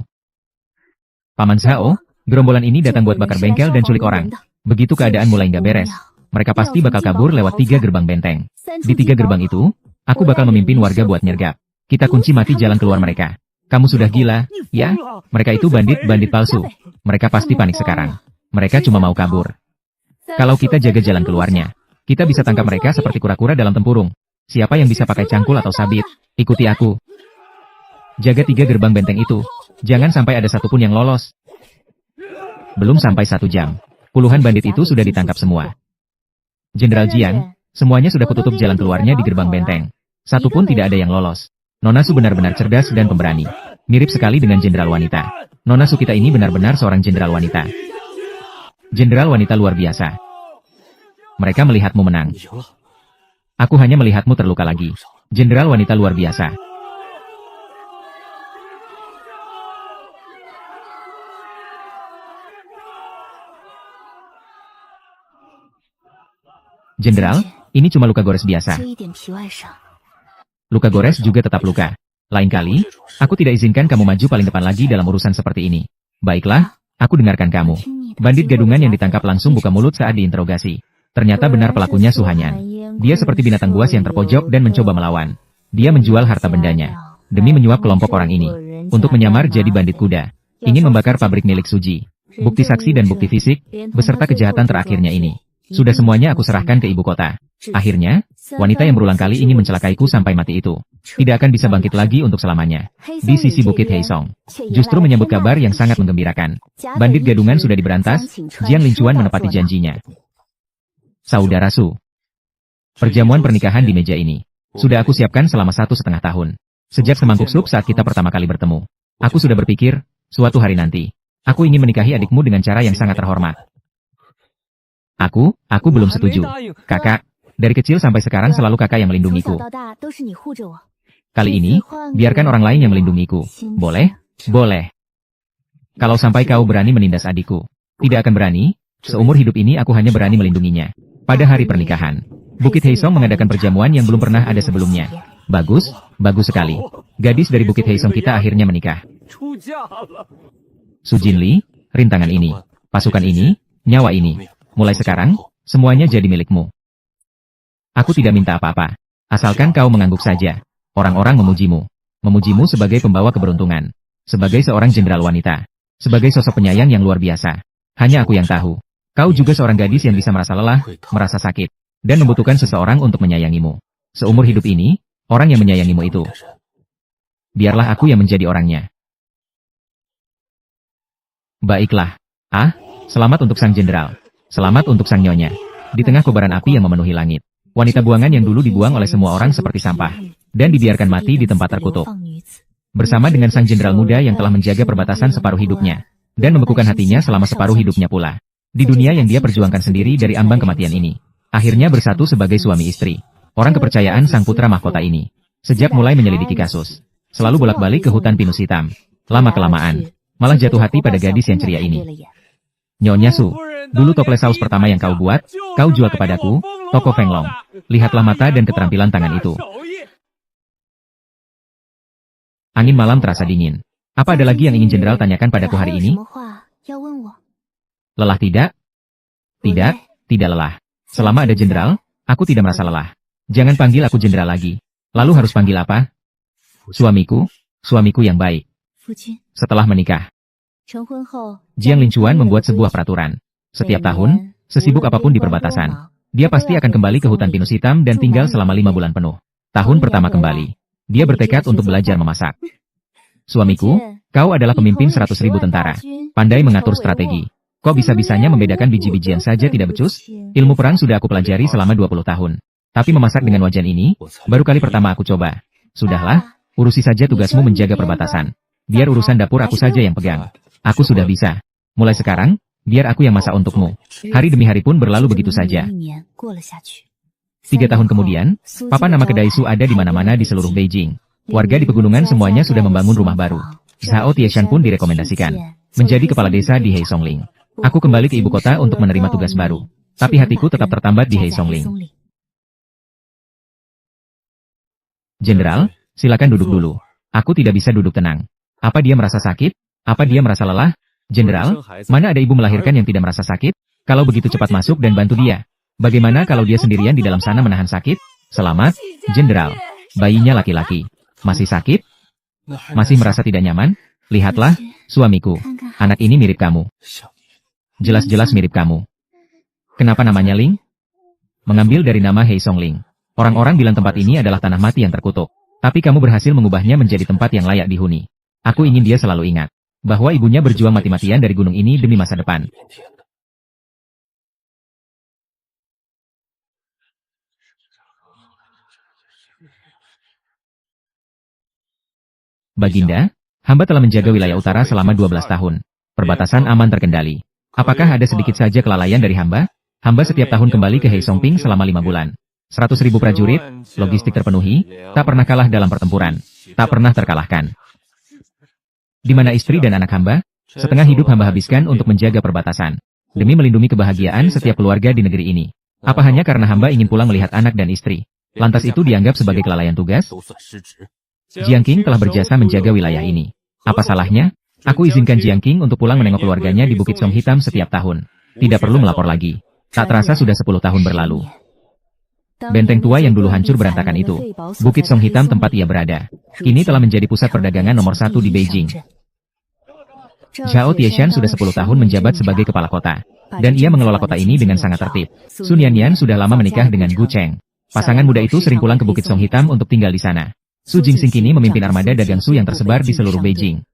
Paman Zhao, gerombolan ini datang buat bakar bengkel dan culik orang. Begitu keadaan mulai nggak beres, mereka pasti bakal kabur lewat 3 gerbang benteng. Di 3 gerbang itu, aku bakal memimpin warga buat nyergap. Kita kunci mati jalan keluar mereka. Kamu sudah gila, ya? Mereka itu bandit-bandit palsu. Mereka pasti panik sekarang. Mereka cuma mau kabur. Kalau kita jaga jalan keluarnya, kita bisa tangkap mereka seperti kura-kura dalam tempurung. Siapa yang bisa pakai cangkul atau sabit? Ikuti aku. Jaga 3 gerbang benteng itu. Jangan sampai ada satupun yang lolos. Belum sampai 1 jam. Puluhan bandit itu sudah ditangkap semua. Jenderal Jiang, semuanya sudah kututup jalan keluarnya di gerbang benteng. Satu pun tidak ada yang lolos. Nona Su benar-benar cerdas dan pemberani. Mirip sekali dengan jenderal wanita. Nona Su kita ini benar-benar seorang jenderal wanita. Jenderal wanita luar biasa. Mereka melihatmu menang. Aku hanya melihatmu terluka lagi. Jenderal wanita luar biasa. Jenderal, ini cuma luka gores biasa. Luka gores juga tetap luka. Lain kali, aku tidak izinkan kamu maju paling depan lagi dalam urusan seperti ini. Baiklah, aku dengarkan kamu. Bandit gadungan yang ditangkap langsung buka mulut saat diinterogasi. Ternyata benar pelakunya Suhanyan. Dia seperti binatang buas yang terpojok dan mencoba melawan. Dia menjual harta bendanya. Demi menyuap kelompok orang ini. Untuk menyamar jadi bandit kuda. Ingin membakar pabrik milik Suji. Bukti saksi dan bukti fisik, beserta kejahatan terakhirnya ini. Sudah semuanya aku serahkan ke ibu kota. Akhirnya, wanita yang berulang kali ingin mencelakaiku sampai mati itu, tidak akan bisa bangkit lagi untuk selamanya. Di sisi Bukit Heisong, justru menyambut kabar yang sangat menggembirakan. Bandit gadungan sudah diberantas, Jiang Lincuan menepati janjinya. Saudara Su, perjamuan pernikahan di meja ini, sudah aku siapkan selama 1,5 tahun. Sejak semangkuk sup saat kita pertama kali bertemu. Aku sudah berpikir, suatu hari nanti, aku ingin menikahi adikmu dengan cara yang sangat terhormat. Aku belum setuju. Kakak, dari kecil sampai sekarang selalu kakak yang melindungiku. Kali ini, biarkan orang lain yang melindungiku. Boleh? Boleh. Kalau sampai kau berani menindas adikku, tidak akan berani. Seumur hidup ini aku hanya berani melindunginya. Pada hari pernikahan, Bukit Heisong mengadakan perjamuan yang belum pernah ada sebelumnya. Bagus, bagus sekali. Gadis dari Bukit Heisong kita akhirnya menikah. Su Jinli, rintangan ini, pasukan ini, nyawa ini. Mulai sekarang, semuanya jadi milikmu. Aku tidak minta apa-apa. Asalkan kau mengangguk saja. Orang-orang memujimu. Memujimu sebagai pembawa keberuntungan. Sebagai seorang jenderal wanita. Sebagai sosok penyayang yang luar biasa. Hanya aku yang tahu. Kau juga seorang gadis yang bisa merasa lelah, merasa sakit. Dan membutuhkan seseorang untuk menyayangimu. Seumur hidup ini, orang yang menyayangimu itu. Biarlah aku yang menjadi orangnya. Baiklah. Selamat untuk sang jenderal. Selamat untuk sang nyonya. Di tengah kobaran api yang memenuhi langit. Wanita buangan yang dulu dibuang oleh semua orang seperti sampah. Dan dibiarkan mati di tempat terkutuk. Bersama dengan sang jenderal muda yang telah menjaga perbatasan separuh hidupnya. Dan membekukan hatinya selama separuh hidupnya pula. Di dunia yang dia perjuangkan sendiri dari ambang kematian ini. Akhirnya bersatu sebagai suami istri. Orang kepercayaan sang putra mahkota ini. Sejak mulai menyelidiki kasus. Selalu bolak-balik ke hutan pinus hitam. Lama-kelamaan, malah jatuh hati pada gadis yang ceria ini. Nyonya Su, dulu toples saus pertama yang kau buat, kau jual kepadaku, toko Feng Long. Lihatlah mata dan keterampilan tangan itu. Angin malam terasa dingin. Apa ada lagi yang ingin jenderal tanyakan padaku hari ini? Lelah tidak? Tidak, tidak lelah. Selama ada jenderal, aku tidak merasa lelah. Jangan panggil aku jenderal lagi. Lalu harus panggil apa? Suamiku, suamiku yang baik. Setelah menikah, Jiang Lincuan membuat sebuah peraturan. Setiap tahun, sesibuk apapun di perbatasan, dia pasti akan kembali ke hutan pinus hitam dan tinggal selama 5 bulan penuh. Tahun pertama kembali, dia bertekad untuk belajar memasak. Suamiku, Kau adalah pemimpin 100.000 tentara. Pandai mengatur strategi. Kok bisa-bisanya membedakan biji-bijian saja tidak becus? Ilmu perang sudah aku pelajari selama 20 tahun. Tapi memasak dengan wajan ini, baru kali pertama aku coba. Sudahlah, urusi saja tugasmu menjaga perbatasan. Biar urusan dapur aku saja yang pegang. Aku sudah bisa. Mulai sekarang, biar aku yang masak untukmu. Hari demi hari pun berlalu begitu saja. 3 tahun kemudian, papan nama kedai Su ada di mana-mana di seluruh Beijing. Warga di pegunungan semuanya sudah membangun rumah baru. Zhao Tieshan pun direkomendasikan menjadi kepala desa di Heisongling. Aku kembali ke ibu kota untuk menerima tugas baru. Tapi hatiku tetap tertambat di Heisongling. Jenderal, silakan duduk dulu. Aku tidak bisa duduk tenang. Apa dia merasa sakit? Apa dia merasa lelah? Jenderal, mana ada ibu melahirkan yang tidak merasa sakit? Kalau begitu cepat masuk dan bantu dia. Bagaimana kalau dia sendirian di dalam sana menahan sakit? Selamat, Jenderal. Bayinya laki-laki. Masih sakit? Masih merasa tidak nyaman? Lihatlah, suamiku. Anak ini mirip kamu. Jelas-jelas mirip kamu. Kenapa namanya Ling? Mengambil dari nama Heisongling. Orang-orang bilang tempat ini adalah tanah mati yang terkutuk. Tapi kamu berhasil mengubahnya menjadi tempat yang layak dihuni. Aku ingin dia selalu ingat bahwa ibunya berjuang mati-matian dari gunung ini demi masa depan. Baginda, hamba telah menjaga wilayah utara selama 12 tahun. Perbatasan aman terkendali. Apakah ada sedikit saja kelalaian dari hamba? Hamba setiap tahun kembali ke Heisongping selama 5 bulan. 100.000 prajurit, logistik terpenuhi, tak pernah kalah dalam pertempuran. Tak pernah terkalahkan. Di mana istri dan anak hamba? Setengah hidup hamba habiskan untuk menjaga perbatasan. Demi melindungi kebahagiaan setiap keluarga di negeri ini. Apa hanya karena hamba ingin pulang melihat anak dan istri? Lantas itu dianggap sebagai kelalaian tugas? Jiang Qing telah berjasa menjaga wilayah ini. Apa salahnya? Aku izinkan Jiang Qing untuk pulang menengok keluarganya di Bukit Song Hitam setiap tahun. Tidak perlu melapor lagi. Tak terasa sudah 10 tahun berlalu. Benteng tua yang dulu hancur berantakan itu, Bukit Song Hitam tempat ia berada, kini telah menjadi pusat perdagangan nomor 1 di Beijing. Zhao Tieshan sudah 10 tahun menjabat sebagai kepala kota, dan ia mengelola kota ini dengan sangat tertib. Sun Yanyan sudah lama menikah dengan Gu Cheng. Pasangan muda itu sering pulang ke Bukit Song Hitam untuk tinggal di sana. Su Jingxing kini memimpin armada dagang Su yang tersebar di seluruh Beijing.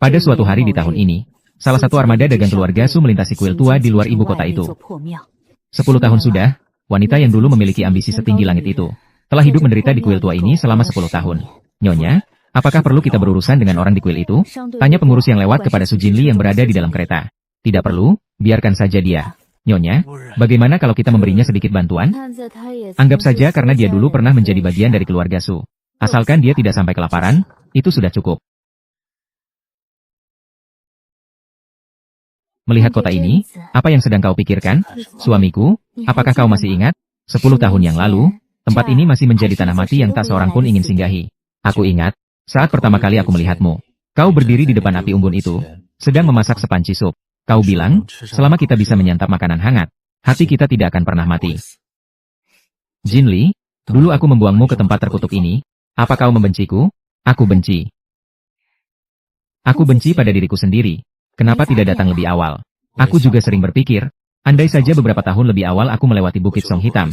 Pada suatu hari di tahun ini, salah satu armada dagang keluarga Su melintasi kuil tua di luar ibu kota itu. 10 tahun sudah, wanita yang dulu memiliki ambisi setinggi langit itu, telah hidup menderita di kuil tua ini selama 10 tahun. Nyonya, apakah perlu kita berurusan dengan orang di kuil itu? Tanya pengurus yang lewat kepada Su Jinli yang berada di dalam kereta. Tidak perlu, biarkan saja dia. Nyonya, bagaimana kalau kita memberinya sedikit bantuan? Anggap saja karena dia dulu pernah menjadi bagian dari keluarga Su. Asalkan dia tidak sampai kelaparan, itu sudah cukup. Melihat kota ini, apa yang sedang kau pikirkan? Suamiku, apakah kau masih ingat? 10 tahun yang lalu, tempat ini masih menjadi tanah mati yang tak seorang pun ingin singgahi. Aku ingat, saat pertama kali aku melihatmu. Kau berdiri di depan api unggun itu, sedang memasak sepanci sup. Kau bilang, selama kita bisa menyantap makanan hangat, hati kita tidak akan pernah mati. Jinli, dulu aku membuangmu ke tempat terkutuk ini. Apa kau membenciku? Aku benci. Aku benci pada diriku sendiri. Kenapa tidak datang lebih awal? Aku juga sering berpikir, andai saja beberapa tahun lebih awal aku melewati Bukit Song Hitam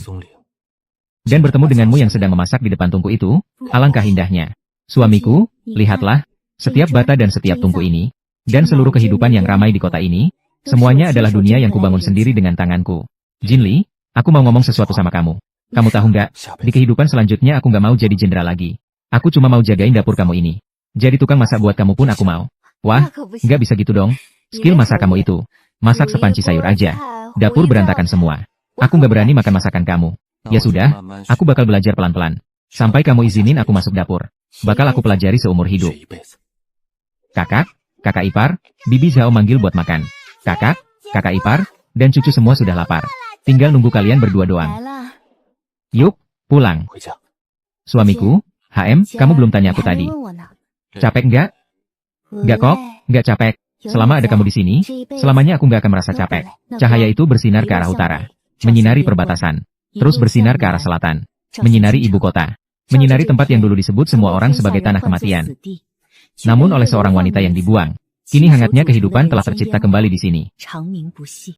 dan bertemu denganmu yang sedang memasak di depan tungku itu, alangkah indahnya. Suamiku, lihatlah, setiap bata dan setiap tungku ini, dan seluruh kehidupan yang ramai di kota ini, semuanya adalah dunia yang kubangun sendiri dengan tanganku. Jinli, aku mau ngomong sesuatu sama kamu. Kamu tahu nggak, di kehidupan selanjutnya aku nggak mau jadi jenderal lagi. Aku cuma mau jagain dapur kamu ini. Jadi tukang masak buat kamu pun aku mau. Wah, nggak bisa gitu dong. Skill masak kamu itu, masak sepanci sayur aja. Dapur berantakan semua. Aku nggak berani makan masakan kamu. Ya sudah, aku bakal belajar pelan-pelan. Sampai kamu izinin aku masuk dapur. Bakal aku pelajari seumur hidup. Kakak, kakak ipar, Bibi Zhao manggil buat makan. Kakak, kakak ipar, dan cucu semua sudah lapar. Tinggal nunggu kalian berdua doang. Yuk, pulang. Suamiku, HM, kamu belum tanya aku tadi. Capek nggak? Nggak kok, nggak capek. Selama ada kamu di sini, selamanya aku nggak akan merasa capek. Cahaya itu bersinar ke arah utara, menyinari perbatasan, terus bersinar ke arah selatan, menyinari ibu kota, menyinari tempat yang dulu disebut semua orang sebagai tanah kematian. Namun oleh seorang wanita yang dibuang, kini hangatnya kehidupan telah tercipta kembali di sini.